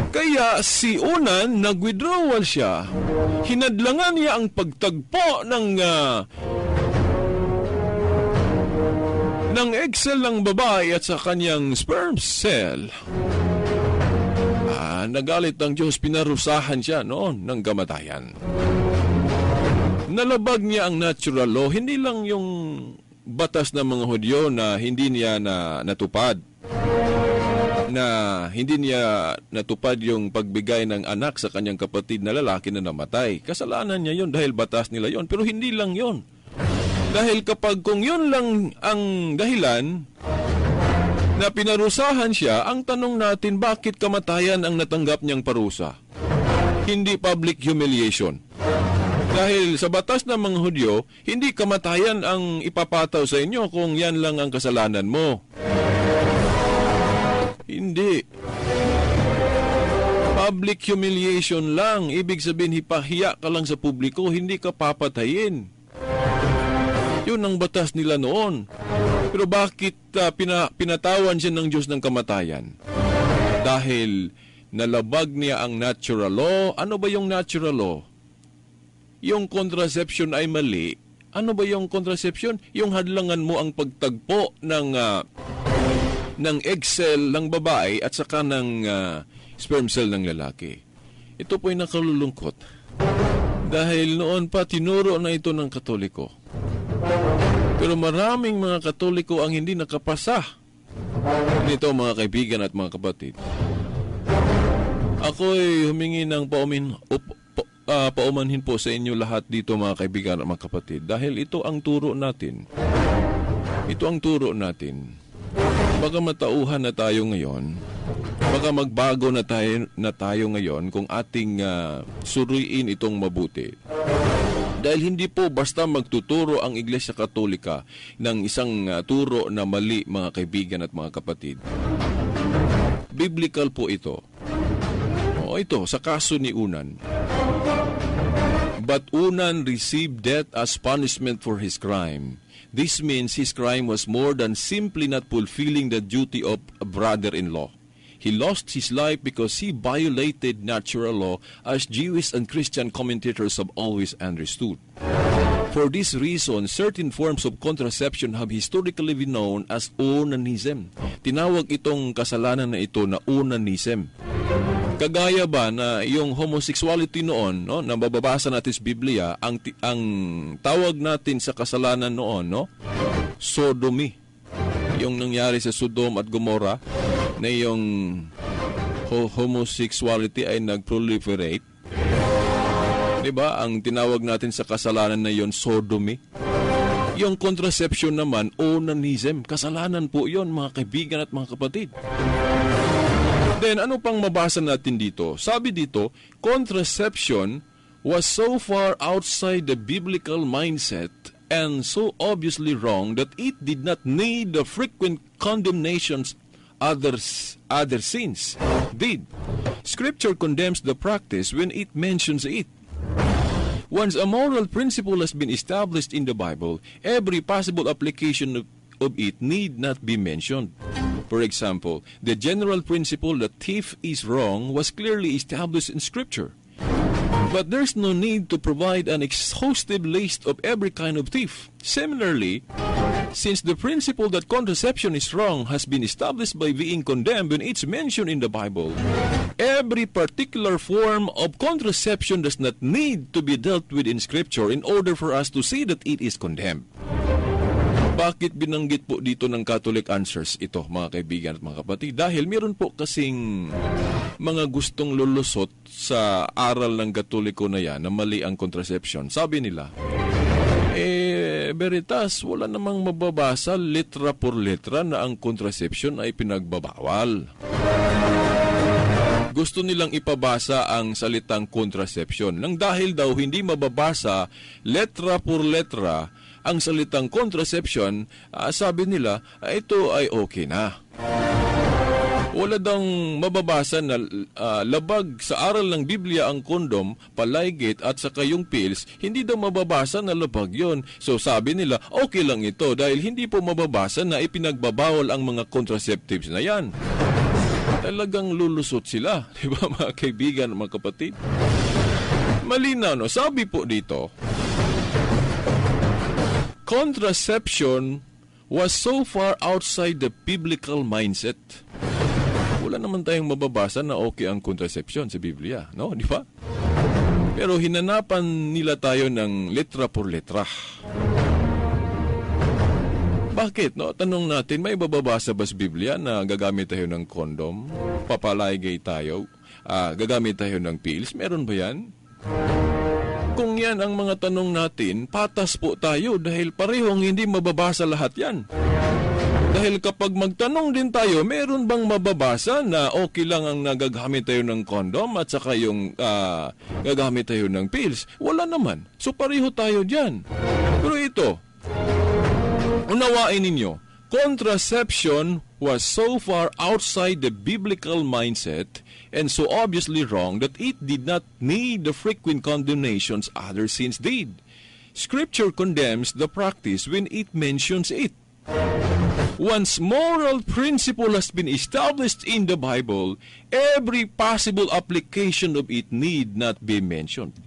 Kaya si Unan, nag-withdrawal siya. Hinadlangan niya ang pagtagpo ng egg cell ng babae at sa kanyang sperm cell. Nagalit ang Diyos, pinarusahan siya noon ng kamatayan. Nalabag niya ang natural law, hindi lang yung batas ng mga Hudyo na hindi niya natupad. Na hindi niya natupad yung pagbigay ng anak sa kanyang kapatid na lalaki na namatay. Kasalanan niya yon dahil batas nila yon. Pero hindi lang yon. Dahil kung yun lang ang dahilan na pinarusahan siya, ang tanong natin, bakit kamatayan ang natanggap niyang parusa? Hindi public humiliation. Dahil sa batas ng mga Hudyo, hindi kamatayan ang ipapataw sa inyo kung yan lang ang kasalanan mo. Hindi. Public humiliation lang. Ibig sabihin, hipahiya ka lang sa publiko, hindi ka papatayin. Yun ang batas nila noon. Pero bakit pinatawan siya ng Diyos ng kamatayan? Dahil nalabag niya ang natural law. Ano ba yung natural law? Yung contraception ay mali. Ano ba yung contraception? Yung hadlangan mo ang pagtagpo ng egg cell ng babae at saka ng sperm cell ng lalaki. Ito po'y nakalulungkot. Dahil noon pa tinuro na ito ng Katoliko. Pero maraming mga Katoliko ang hindi nakapasa nito, mga kaibigan at mga kapatid. Ako'y humingi ng paumanhin po sa inyo lahat dito, mga kaibigan at mga kapatid. Dahil ito ang turo natin. Ito ang turo natin. Baka matauhan na tayo ngayon. Baka magbago na tayo ngayon kung ating suriin itong mabuti. Dahil hindi po basta magtuturo ang Iglesia Katolika ng isang turo na mali, mga kaibigan at mga kapatid. Biblical po ito. Ito, sa kaso ni Unan. But Unan received death as punishment for his crime. This means his crime was more than simply not fulfilling the duty of a brother-in-law. He lost his life because he violated natural law, as Jewish and Christian commentators have always understood. For this reason, certain forms of contraception have historically been known as onanism. Tinawag itong kasalanan na ito na onanism. Kagaya ba na yung homosexuality noon, no, na mababasa natin sa Biblia, ang tawag natin sa kasalanan noon, no, sodomy. Yung nangyari sa Sodom at Gomorrah, na yung homosexuality ay nag-proliferate. Diba? Ang tinawag natin sa kasalanan na yon, sodomy. Yung contraception naman, onanism. Kasalanan po yon, mga kaibigan at mga kapatid. Then, ano pang mabasa natin dito? Sabi dito, contraception was so far outside the biblical mindset and so obviously wrong that it did not need the frequent condemnations other sins did. Scripture condemns the practice when it mentions it. Once a moral principle has been established in the Bible, every possible application of it need not be mentioned. For example, the general principle that thief is wrong was clearly established in Scripture. But there's no need to provide an exhaustive list of every kind of thief. Similarly, since the principle that contraception is wrong has been established by being condemned when it's mentioned in the Bible, every particular form of contraception does not need to be dealt with in Scripture in order for us to see that it is condemned. Bakit binanggit po dito ng Catholic Answers ito, mga kaibigan at mga kapatid? Dahil meron po kasing mga gustong lulusot sa aral ng Katoliko na yan na mali ang contraception. Sabi nila, veritas, wala namang mababasa letra por letra na ang contraception ay pinagbabawal. Gusto nilang ipabasa ang salitang contraception. Nang dahil daw hindi mababasa letra por letra ang salitang contraception, sabi nila, ito ay okay na. Wala daw mababasa na labag sa aral ng Biblia ang kondom, palaygit at saka yung pills, hindi daw mababasa na labag yon. So sabi nila, okay lang ito dahil hindi po mababasa na ipinagbabawal ang mga contraceptives na yan. Talagang lulusot sila, di ba mga kaibigan, mga kapatid? Malinaw, no? Sabi po dito, contraception was so far outside the biblical mindset. Wala naman tayong mababasa na okay ang contraception sa Biblia, no? Di ba? Pero hinanapan nila tayo ng letra por letra. Bakit, no? Tanong natin, may bababasa ba sa Biblia na gagamit tayo ng kondom? Papalaygay tayo? Gagamit tayo ng pills? Meron ba yan? Kung yan ang mga tanong natin, patas po tayo dahil parehong hindi mababasa lahat yan. Dahil kapag magtanong din tayo, meron bang mababasa na okay lang ang nagagamit tayo ng condom at saka yung gagamit tayo ng pills? Wala naman. So pareho tayo dyan. Pero ito, unawain ninyo, contraception was so far outside the biblical mindset and so obviously wrong that it did not need the frequent condemnations other sins did. Scripture condemns the practice when it mentions it. Once moral principle has been established in the Bible, every possible application of it need not be mentioned.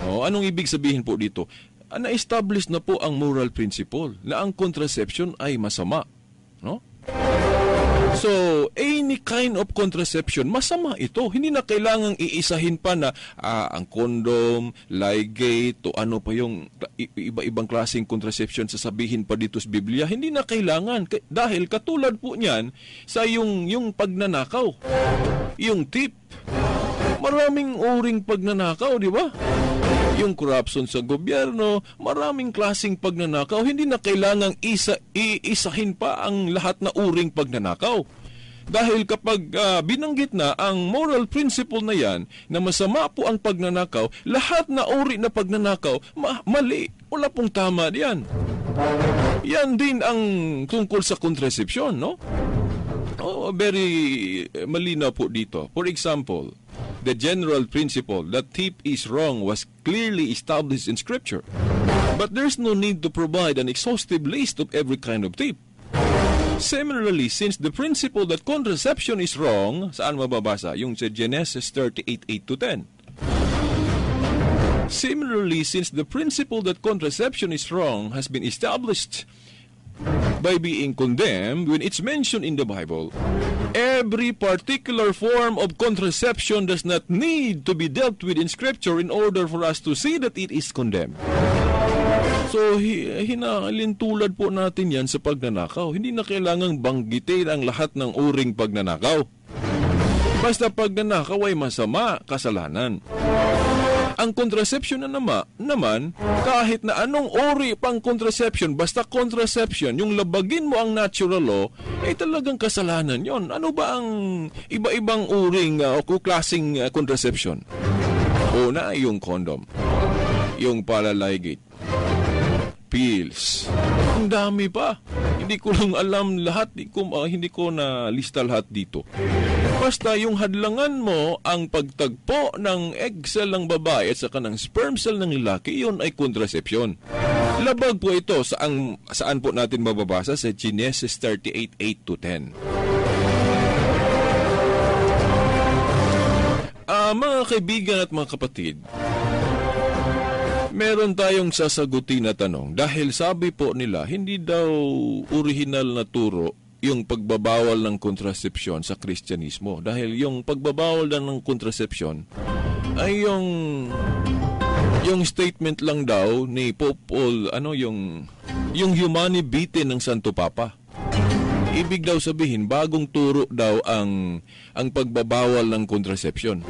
Anong ibig sabihin po dito? Na-establish na po ang moral principle na ang contraception ay masama. No? So, any kind of contraception, masama ito. Hindi na kailangang iisahin pa na ang condom, ligate, o ano pa yung iba-ibang klaseng contraception sasabihin pa dito sa Biblia. Hindi na kailangan. Dahil katulad po niyan sa yung pagnanakaw. Yung tip. Maraming uring pagnanakaw, di ba? Yung corruption sa gobyerno, maraming klaseng pagnanakaw, hindi na kailangang iisahin pa ang lahat na uring pagnanakaw. Dahil kapag binanggit na ang moral principle na yan, na masama po ang pagnanakaw, lahat na uri na pagnanakaw, mali. Wala pong tama diyan. Yan din ang tungkol sa contraception, no? Very malinaw po dito. For example, the general principle that tip is wrong was clearly established in Scripture. But there's no need to provide an exhaustive list of every kind of tip. Similarly, since the principle that contraception is wrong, saan mababasa? Yung sa Genesis 38:8-10. Similarly, since the principle that contraception is wrong has been established by being condemned when it's mentioned in the Bible, every particular form of contraception does not need to be dealt with in Scripture in order for us to see that it is condemned. So, hinalintulad po natin yan sa pagnanakaw. Hindi na kailangang banggitin ang lahat ng uring pagnanakaw. Basta pagnanakaw ay masama, kasalanan. Ang contraception na naman, kahit na anong uri pang contraception, basta contraception, yung labagin mo ang natural law, ay talagang kasalanan yon. Ano ba ang iba-ibang uring o klaseng contraception? Una, yung condom, yung palaligate, pills. Ang dami pa. Hindi ko lang alam lahat, hindi ko na lista lahat dito. Basta yung hadlangan mo ang pagtagpo ng egg cell ng babae at saka ng sperm cell ng lalaki, yun ay contraception. Labag po ito saan po natin mababasa sa Genesis 38:8-10. Mga kaibigan at mga kapatid, meron tayong sasagutin na tanong dahil sabi po nila hindi daw original na turo yung pagbabawal ng kontrasepsyon sa Kristyanismo. Dahil yung pagbabawal ng kontrasepsyon ay yung statement lang daw ni Pope Paul, yung Humani Vitae ng Santo Papa. Ibig daw sabihin, bagong turo daw ang pagbabawal ng kontrasepsyon.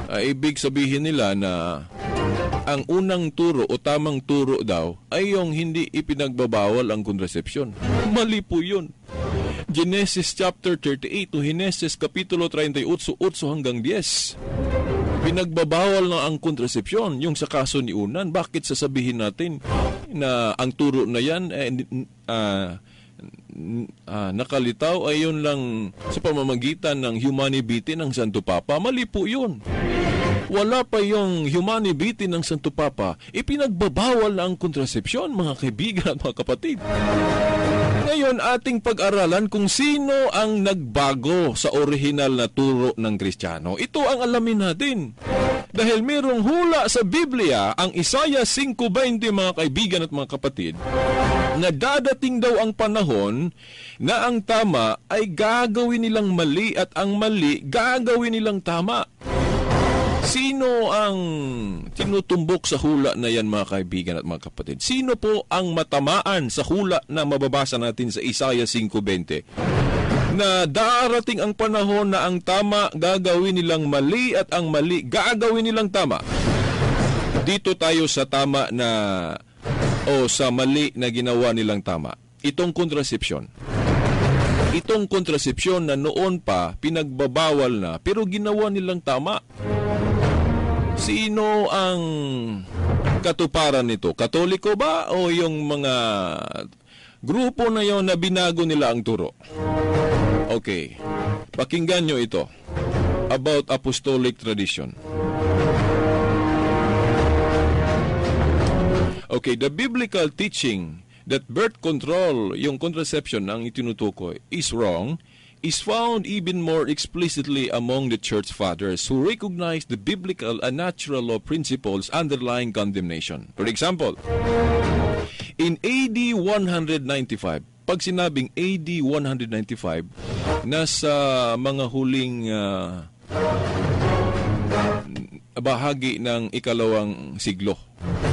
Ibig sabihin nila na ang unang turo o tamang turo daw ay yung hindi ipinagbabawal ang kontrasepsyon. Mali po yun. Genesis chapter 38 to Genesis kapitulo 38:8 hanggang 10. Pinagbabawal na ang kontrasepsyon, yung sa kaso ni Unan. Bakit sasabihin natin na ang turo na yan nakalitaw ay yun lang sa pamamagitan ng Humani Vitae ng Santo Papa? Mali po yun. Wala pa yung Humani Vitae ng Santo Papa, ipinagbabawal na ang kontrasepsyon, mga kaibigan at mga kapatid. Ngayon, ating pag-aralan kung sino ang nagbago sa orihinal na turo ng Kristiyano. Ito ang alamin natin. Dahil mayroong hula sa Biblia, ang Isaiah 5:20, mga kaibigan at mga kapatid, na dadating daw ang panahon na ang tama ay gagawin nilang mali at ang mali gagawin nilang tama. Sino ang tinutumbok sa hula na yan, mga kaibigan at mga kapatid? Sino po ang matamaan sa hula na mababasa natin sa Isaiah 5:20? Na darating ang panahon na ang tama gagawin nilang mali at ang mali gagawin nilang tama. Dito tayo sa tama na o sa mali na ginawa nilang tama. Itong kontrasepsyon. Itong kontrasepsyon na noon pa pinagbabawal na pero ginawa nilang tama. Sino ang katuparan nito? Katoliko ba o yung mga grupo na yon na binago nila ang turo? Okay. Pakinggan nyo ito about apostolic tradition. Okay, the biblical teaching that birth control, yung contraception ang itinutukoy, is wrong, is found even more explicitly among the church fathers who recognize the biblical and natural law principles underlying condemnation. For example, in AD 195, pag sinabing AD 195, nasa mga huling bahagi ng ikalawang siglo.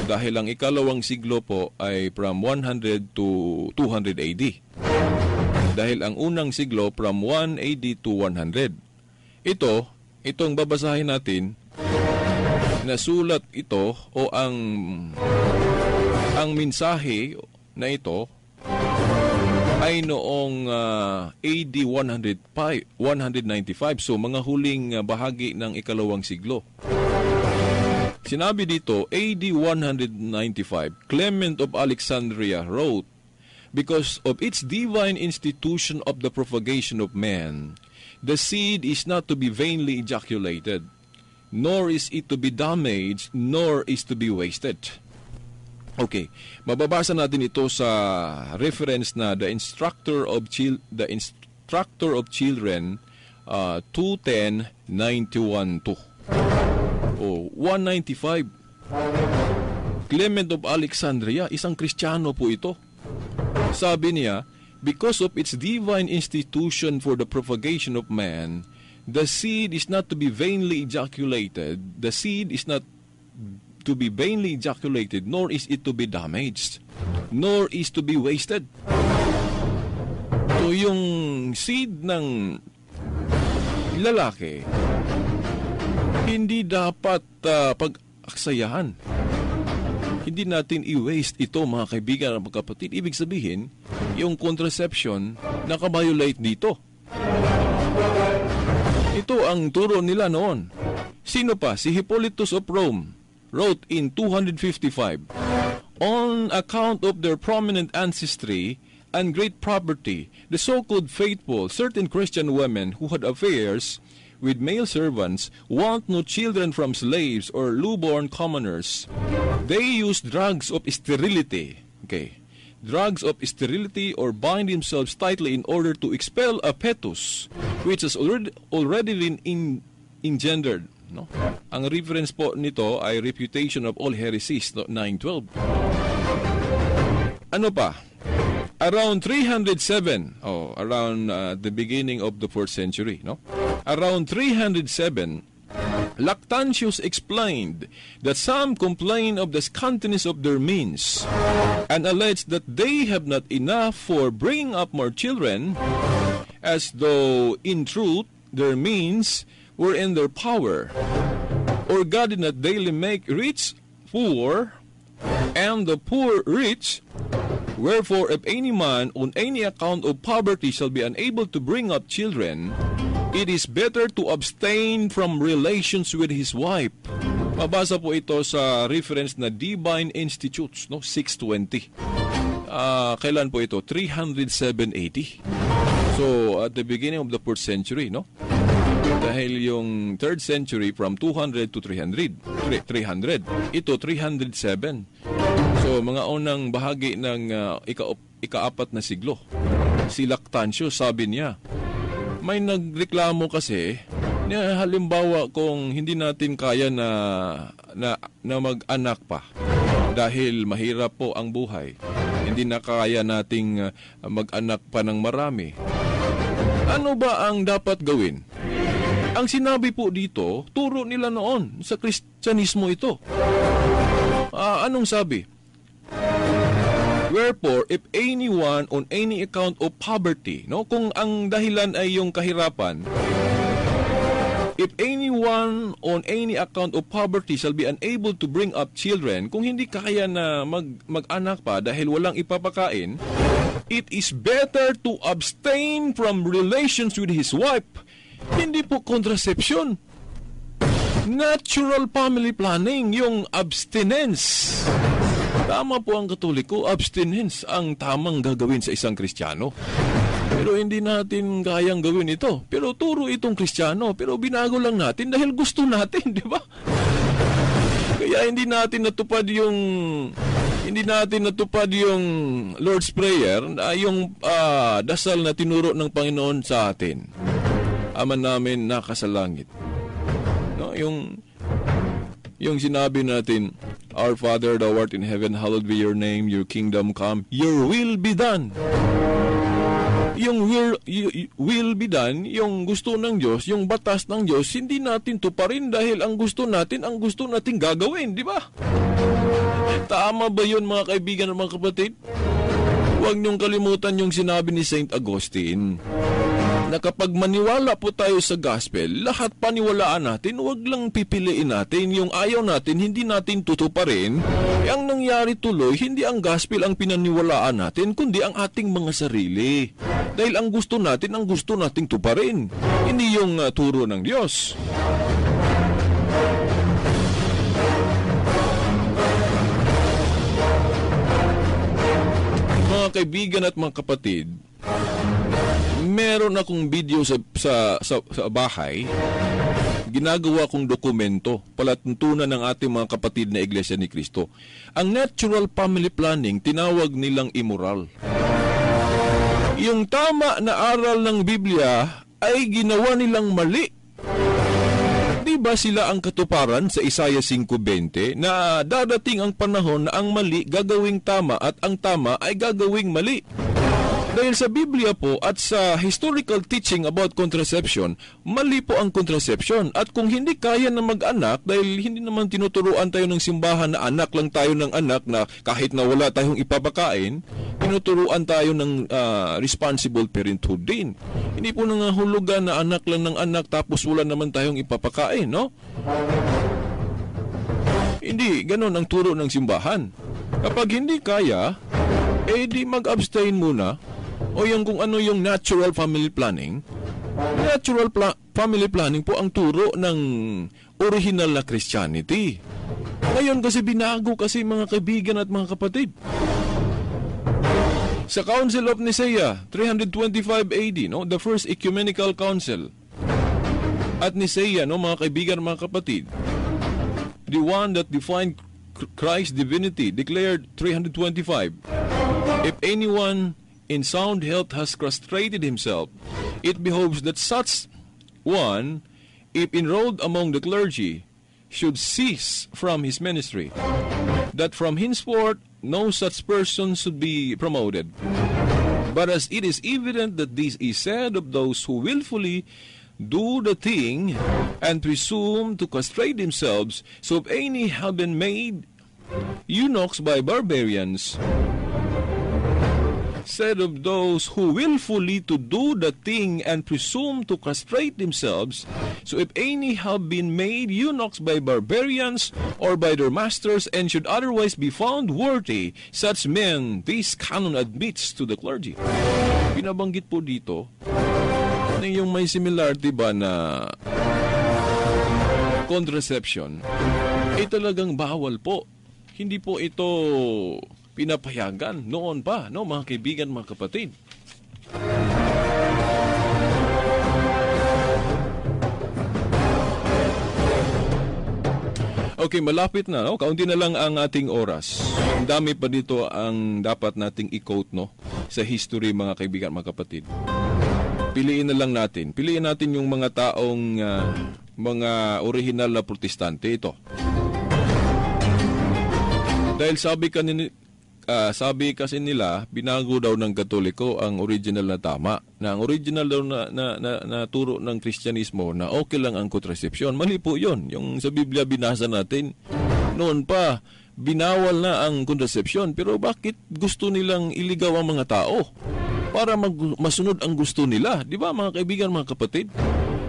Dahil ang ikalawang siglo po ay from 100 to 200 AD. Dahil ang unang siglo from 1 AD to 100. Itong babasahin natin, nasulat ito o ang mensahe na ito ay noong AD 195. So mga huling bahagi ng ikalawang siglo. Sinabi dito, AD 195, Clement of Alexandria wrote, because of its divine institution of the propagation of man, the seed is not to be vainly ejaculated, nor is it to be damaged, nor is to be wasted. Okay, mababasa natin ito sa reference na The Instructor of Children 210-91-2. 195. Clement of Alexandria, isang Kristiyano po ito. Sabi niya, because of its divine institution for the propagation of man, the seed is not to be vainly ejaculated, nor is it to be damaged, nor is to be wasted. So yung seed ng lalaki, hindi dapat pag-aksayahan. Hindi natin i-waste ito, mga kaibigan at mga kapatid. Ibig sabihin, yung contraception nakabiolate dito. Ito ang turo nila noon. Sino pa? Si Hippolytus of Rome wrote in 255, on account of their prominent ancestry and great property, the so-called faithful, certain Christian women who had affairs with male servants want no children from slaves or lowborn commoners. They use drugs of sterility. Okay. Drugs of sterility or bind themselves tightly in order to expel a fetus which has already been engendered. No? Ang reference po nito ay Refutation of All Heresies, 912. Ano pa? Around 307, around the beginning of the 4th century, no? Around 307, Lactantius explained that some complain of the scantiness of their means and alleged that they have not enough for bringing up more children, as though in truth their means were in their power, or God did not daily make rich poor, and the poor rich. Wherefore, if any man on any account of poverty shall be unable to bring up children, it is better to abstain from relations with his wife. Mabasa po ito sa reference na Divine Institutes, no? 620. Kailan po ito? 307 AD. So, at the beginning of the 4th century, no? Dahil yung 3rd century from 200 to 300. Ito, 307. So, mga unang bahagi ng ika-4 na siglo. Si Lactantius, sabi niya, may nagreklamo kasi, halimbawa kung hindi natin kaya na mag-anak pa dahil mahirap po ang buhay, hindi na kaya nating mag-anak pa ng marami. Ano ba ang dapat gawin? Ang sinabi po dito, turo nila noon sa Kristyanismo ito. Anong sabi? Wherefore, if anyone on any account of poverty, no, kung ang dahilan ay yung kahirapan, if If anyone on any account of poverty shall be unable to bring up children, kung hindi kaya na mag-anak pa dahil walang ipapakain, it is better to abstain from relations with his wife. Hindi po contraception. Natural family planning, yung abstinence. Tama po ang Katoliko, abstinence ang tamang gagawin sa isang Kristiyano. Pero hindi natin kayang gawin ito. Pero turo itong Kristiyano, pero binago lang natin dahil gusto natin, di ba? Kaya hindi natin natupad yung Lord's Prayer, yung dasal na tinuro ng Panginoon sa atin. Ama namin nakasalangit. No, yung sinabi natin, Our Father, thou art in heaven, hallowed be your name, your kingdom come, your will be done. Yung will be done, yung gusto ng Diyos, yung batas ng Diyos, hindi natin tuparin dahil ang gusto natin gagawin, di ba? Tama ba yun, mga kaibigan at mga kapatid? Huwag niyong kalimutan yung sinabi ni Saint Augustine, na kapag maniwala po tayo sa gospel, lahat paniwalaan natin, huwag lang pipiliin natin. Yung ayaw natin, hindi natin tutuparin. Ang nangyari tuloy, hindi ang gospel ang pinaniwalaan natin, kundi ang ating mga sarili. Dahil ang gusto nating tuparin. Hindi yung turo ng Diyos. Mga kaibigan at mga kapatid, meron akong video sa bahay, ginagawa kong dokumento, palatuntunan ng ating mga kapatid na Iglesia ni Cristo. Ang natural family planning, tinawag nilang immoral. Yung tama na aral ng Biblia ay ginawa nilang mali. Di ba sila ang katuparan sa Isaiah 5:20 na dadating ang panahon na ang mali gagawing tama at ang tama ay gagawing mali? Dahil sa Biblia po at sa historical teaching about contraception, mali po ang contraception. At kung hindi kaya na mag-anak, dahil hindi naman tinuturuan tayo ng simbahan na anak lang tayo ng anak na kahit na wala tayong ipapakain, tinuturuan tayo ng responsible parenthood din. Hindi po nangahulugan na anak lang ng anak tapos wala naman tayong ipapakain, no? Hindi, ganun ang turo ng simbahan. Kapag hindi kaya, di mag-abstain muna. O yung kung ano yung natural family planning. Natural family planning po ang turo ng original na Christianity. Ngayon kasi binago kasi mga kaibigan at mga kapatid. Sa Council of Nicaea, 325 AD, no, the first ecumenical council at Nicaea, no, mga kaibigan at mga kapatid, the one that defined Christ's divinity, declared 325, if anyone in sound health has castrated himself, it behoves that such one, if enrolled among the clergy, should cease from his ministry, that from henceforth no such person should be promoted. But as it is evident that this is said of those who willfully do the thing and presume to castrate themselves, so if any have been made eunuchs by barbarians, said of those who willfully to do the thing and presume to castrate themselves, so if any have been made eunuchs by barbarians or by their masters and should otherwise be found worthy, such men this canon admits to the clergy. Binabanggit po dito na yung may similarity ba na contraception ay talagang bawal po. Hindi po ito pinapayagan noon pa, no, mga kaibigan, mga kapatid. Okay, malapit na, no? Kaunti na lang ang ating oras. Ang dami pa dito ang dapat nating i-quote, no, sa history, mga kaibigan, mga kapatid. Piliin na lang natin. Piliin natin yung mga taong mga original na protestante ito. Dahil sabi kasi nila, binago daw ng Katoliko ang original na tama. Na ang original daw na turo ng Kristyanismo na okay lang ang contraception. Mali po yun. Yung sa Biblia binasa natin, noon pa, binawal na ang contraception. Pero bakit gusto nilang iligaw ang mga tao? Para masunod ang gusto nila. Di ba, mga kaibigan, mga kapatid?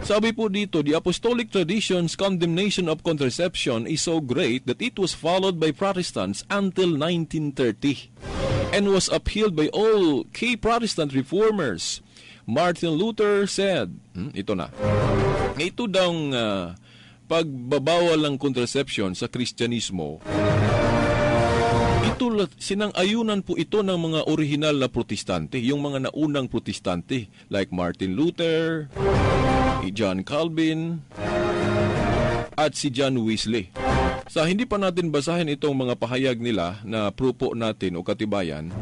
Sabi po dito, the apostolic tradition's condemnation of contraception is so great that it was followed by Protestants until 1930 and was upheld by all key Protestant reformers. Martin Luther said, ito daw pagbabawal ng contraception sa Kristyanismo, ito sinang-ayunan po ito ng mga orihinal na protestante, yung mga naunang protestante like Martin Luther, John Calvin, at si John Wesley. Sa hindi pa natin basahin itong mga pahayag nila na prupo natin o katibayan,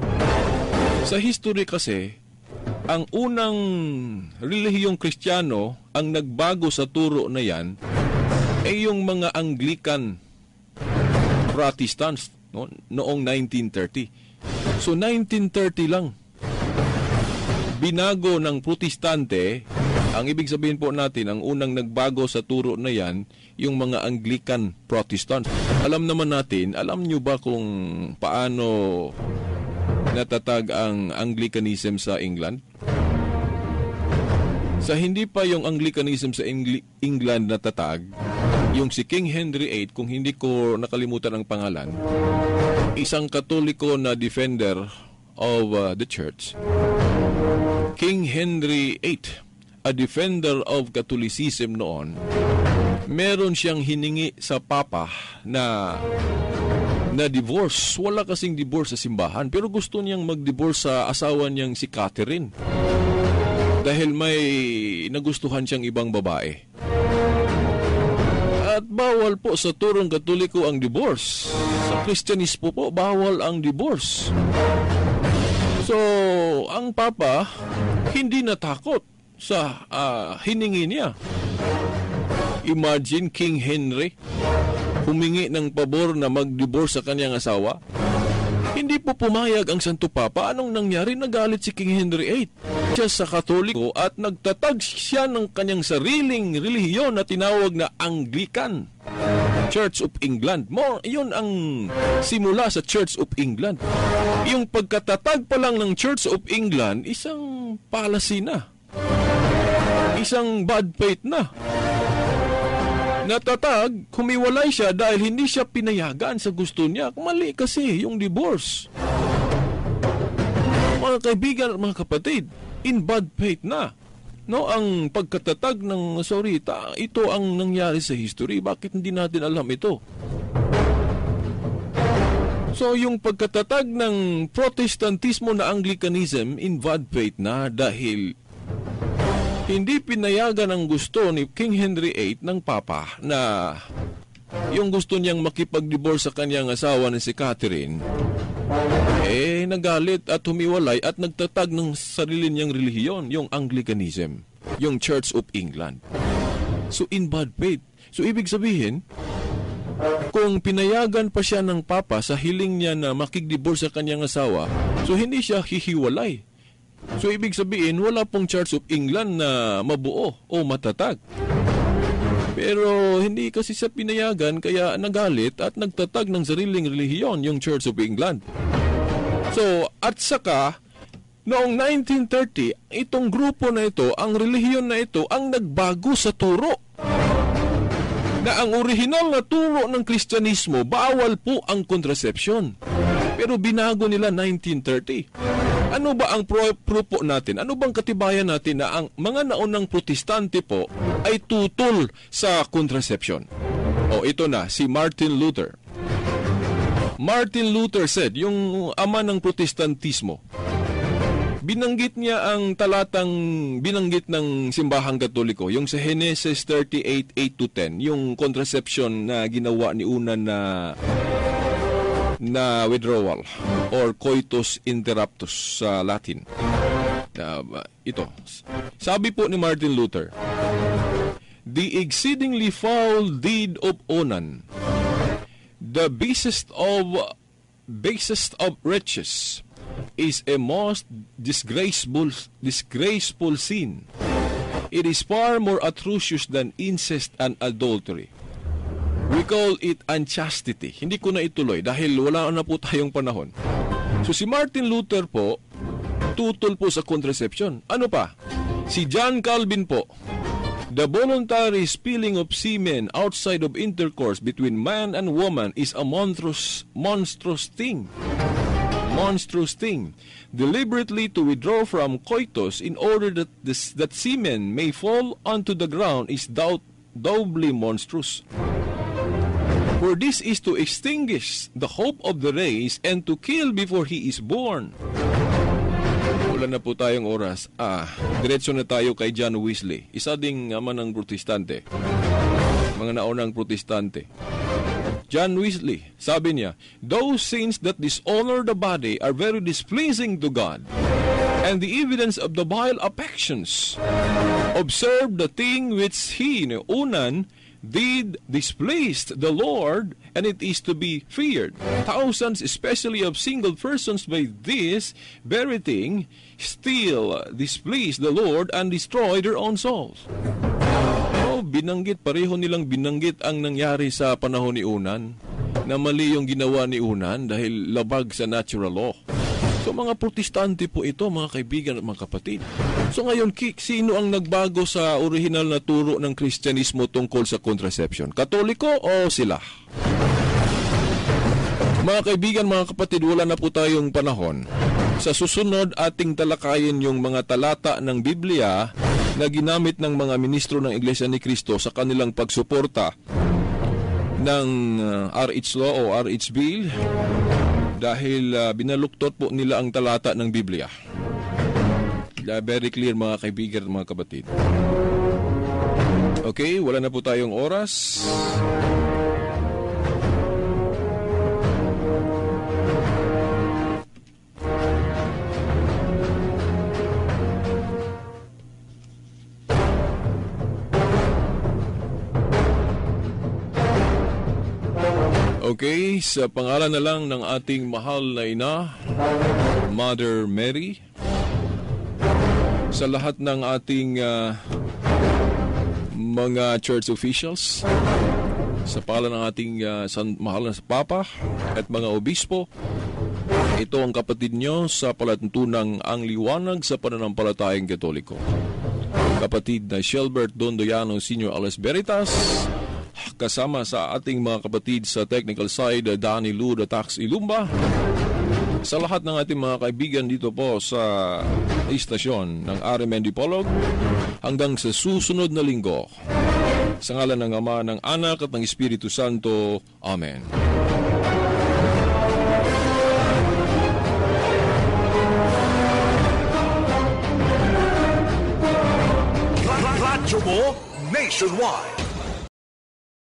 sa history kasi, ang unang relihiyong Kristiyano ang nagbago sa turo na yan ay yung mga Anglican Protestants noong 1930. So 1930 lang binago ng protestante. Ang ibig sabihin po natin, ang unang nagbago sa turo na yan, yung mga Anglican Protestants. Alam naman natin, alam nyo ba kung paano natatag ang Anglicanism sa England? Sa hindi pa yung Anglicanism sa England natatag, yung si King Henry VIII, kung hindi ko nakalimutan ang pangalan, isang Katoliko na defender of the church. King Henry VIII, a defender of Catholicism noon, meron siyang hiningi sa Papa na divorce. Wala kasing divorce sa simbahan, pero gusto niyang mag-divorce sa asawa niyang si Catherine dahil may nagustuhan siyang ibang babae. At bawal po sa turong Katoliko ang divorce. Sa Kristyanismo po, bawal ang divorce. So, ang Papa hindi natakot sa hiningi niya. Imagine King Henry humingi ng pabor na mag-divorce sa kanyang asawa. Hindi po pumayag ang Santo Papa. Anong nangyari? Nagalit si King Henry VIII siya sa Katoliko at nagtatag siya ng kanyang sariling relihiyon na tinawag na Anglican Church of England. Yun ang simula sa Church of England. Yung pagkatatag pa lang ng Church of England, isang policy na. Isang bad faith na. Natatag, humiwalay siya dahil hindi siya pinayagan sa gusto niya. Mali kasi yung divorce. Mga kaibigan at mga kapatid, in bad faith na. No, ang pagkatatag ng sorita, ito ang nangyari sa history. Bakit hindi natin alam ito? So, yung pagkatatag ng Protestantismo na Anglicanism in bad faith na dahil hindi pinayagan ang gusto ni King Henry VIII ng Papa na yung gusto niyang makipag-divorce sa kanyang asawa na si Catherine, nagalit at humiwalay at nagtatag ng sarili niyang relihiyon, yung Anglicanism, yung Church of England. So, in bad faith. So, ibig sabihin, kung pinayagan pa siya ng Papa sa hiling niya na makig-divorce sa kanyang asawa, so hindi siya hihiwalay. So, ibig sabihin, wala pong Church of England na mabuo o matatag. Pero hindi kasi siya pinayagan, kaya nagalit at nagtatag ng sariling relihiyon, yung Church of England. So, at saka, noong 1930, itong grupo na ito, ang relihiyon na ito, ang nagbago sa turo. Na ang orihinal na turo ng Kristyanismo, bawal po ang contraception. Pero binago nila 1930. Ano ba ang proof natin? Ano bang katibayan natin na ang mga naunang protestante po ay tutol sa contraception? O ito na, si Martin Luther. Martin Luther said, yung ama ng protestantismo, binanggit niya ang talatang binanggit ng simbahang Katoliko, yung sa Genesis 38:8-10, yung contraception na ginawa ni una na withdrawal or coitus interruptus sa Latin. Ito. Sabi po ni Martin Luther, "The exceedingly foul deed of Onan, the basest of wretches, is a most disgraceful sin. It is far more atrocious than incest and adultery. We call it unchastity." Hindi ko na ituloy dahil wala na po tayong panahon. So si Martin Luther po, tutol po sa contraception. Ano pa? Si John Calvin po, The voluntary spilling of semen outside of intercourse between man and woman is a monstrous thing. Monstrous thing. Deliberately to withdraw from coitus in order that semen may fall onto the ground is doubly monstrous. For this is to extinguish the hope of the race and to kill before he is born. Wala na po tayong oras. Diretso na tayo kay John Wesley. Isa ding ama ng protestante. Mga naunang protestante. John Wesley, sabi niya, those sins that dishonor the body are very displeasing to God, and the evidence of the vile affections. Observe the thing which he, unan, did displeased the Lord, and it is to be feared. Thousands, especially of single persons, by this very thing, still displease the Lord and destroy their own souls. Pareho nilang binanggit ang nangyari sa panahon ni Unan, na mali yung ginawa ni Unan dahil labag sa natural law. So mga protestante po ito, mga kaibigan at mga kapatid. So ngayon, sino ang nagbago sa original na turo ng Kristyanismo tungkol sa contraception? Katoliko o sila? Mga kaibigan, mga kapatid, wala na po tayong panahon. Sa susunod, ating talakayin yung mga talata ng Biblia na ginamit ng mga ministro ng Iglesia ni Cristo sa kanilang pagsuporta ng RH Law o RH Bill dahil binaluktot po nila ang talata ng Biblia. Very clear, mga kaibigan at mga kapatid. Okay, wala na po tayong oras. Okay, sa pangalan na lang ng ating mahal na ina, Mother Mary, sa lahat ng ating mga church officials, sa pangalan ng ating mahal na Papa at mga obispo, ito ang kapatid nyo sa palatuntunang ang liwanag sa pananampalatayang Katoliko. Kapatid na Shelbert Dondoyano Sr. Alas Veritas, kasama sa ating mga kapatid sa technical side, Danny Lou de Tax Ilumba, sa lahat ng ating mga kaibigan dito po sa istasyon ng RMN Dipolog, hanggang sa susunod na linggo. Sa ngalan ng Ama, ng Anak at ng Espiritu Santo. Amen. Radyo mo nationwide.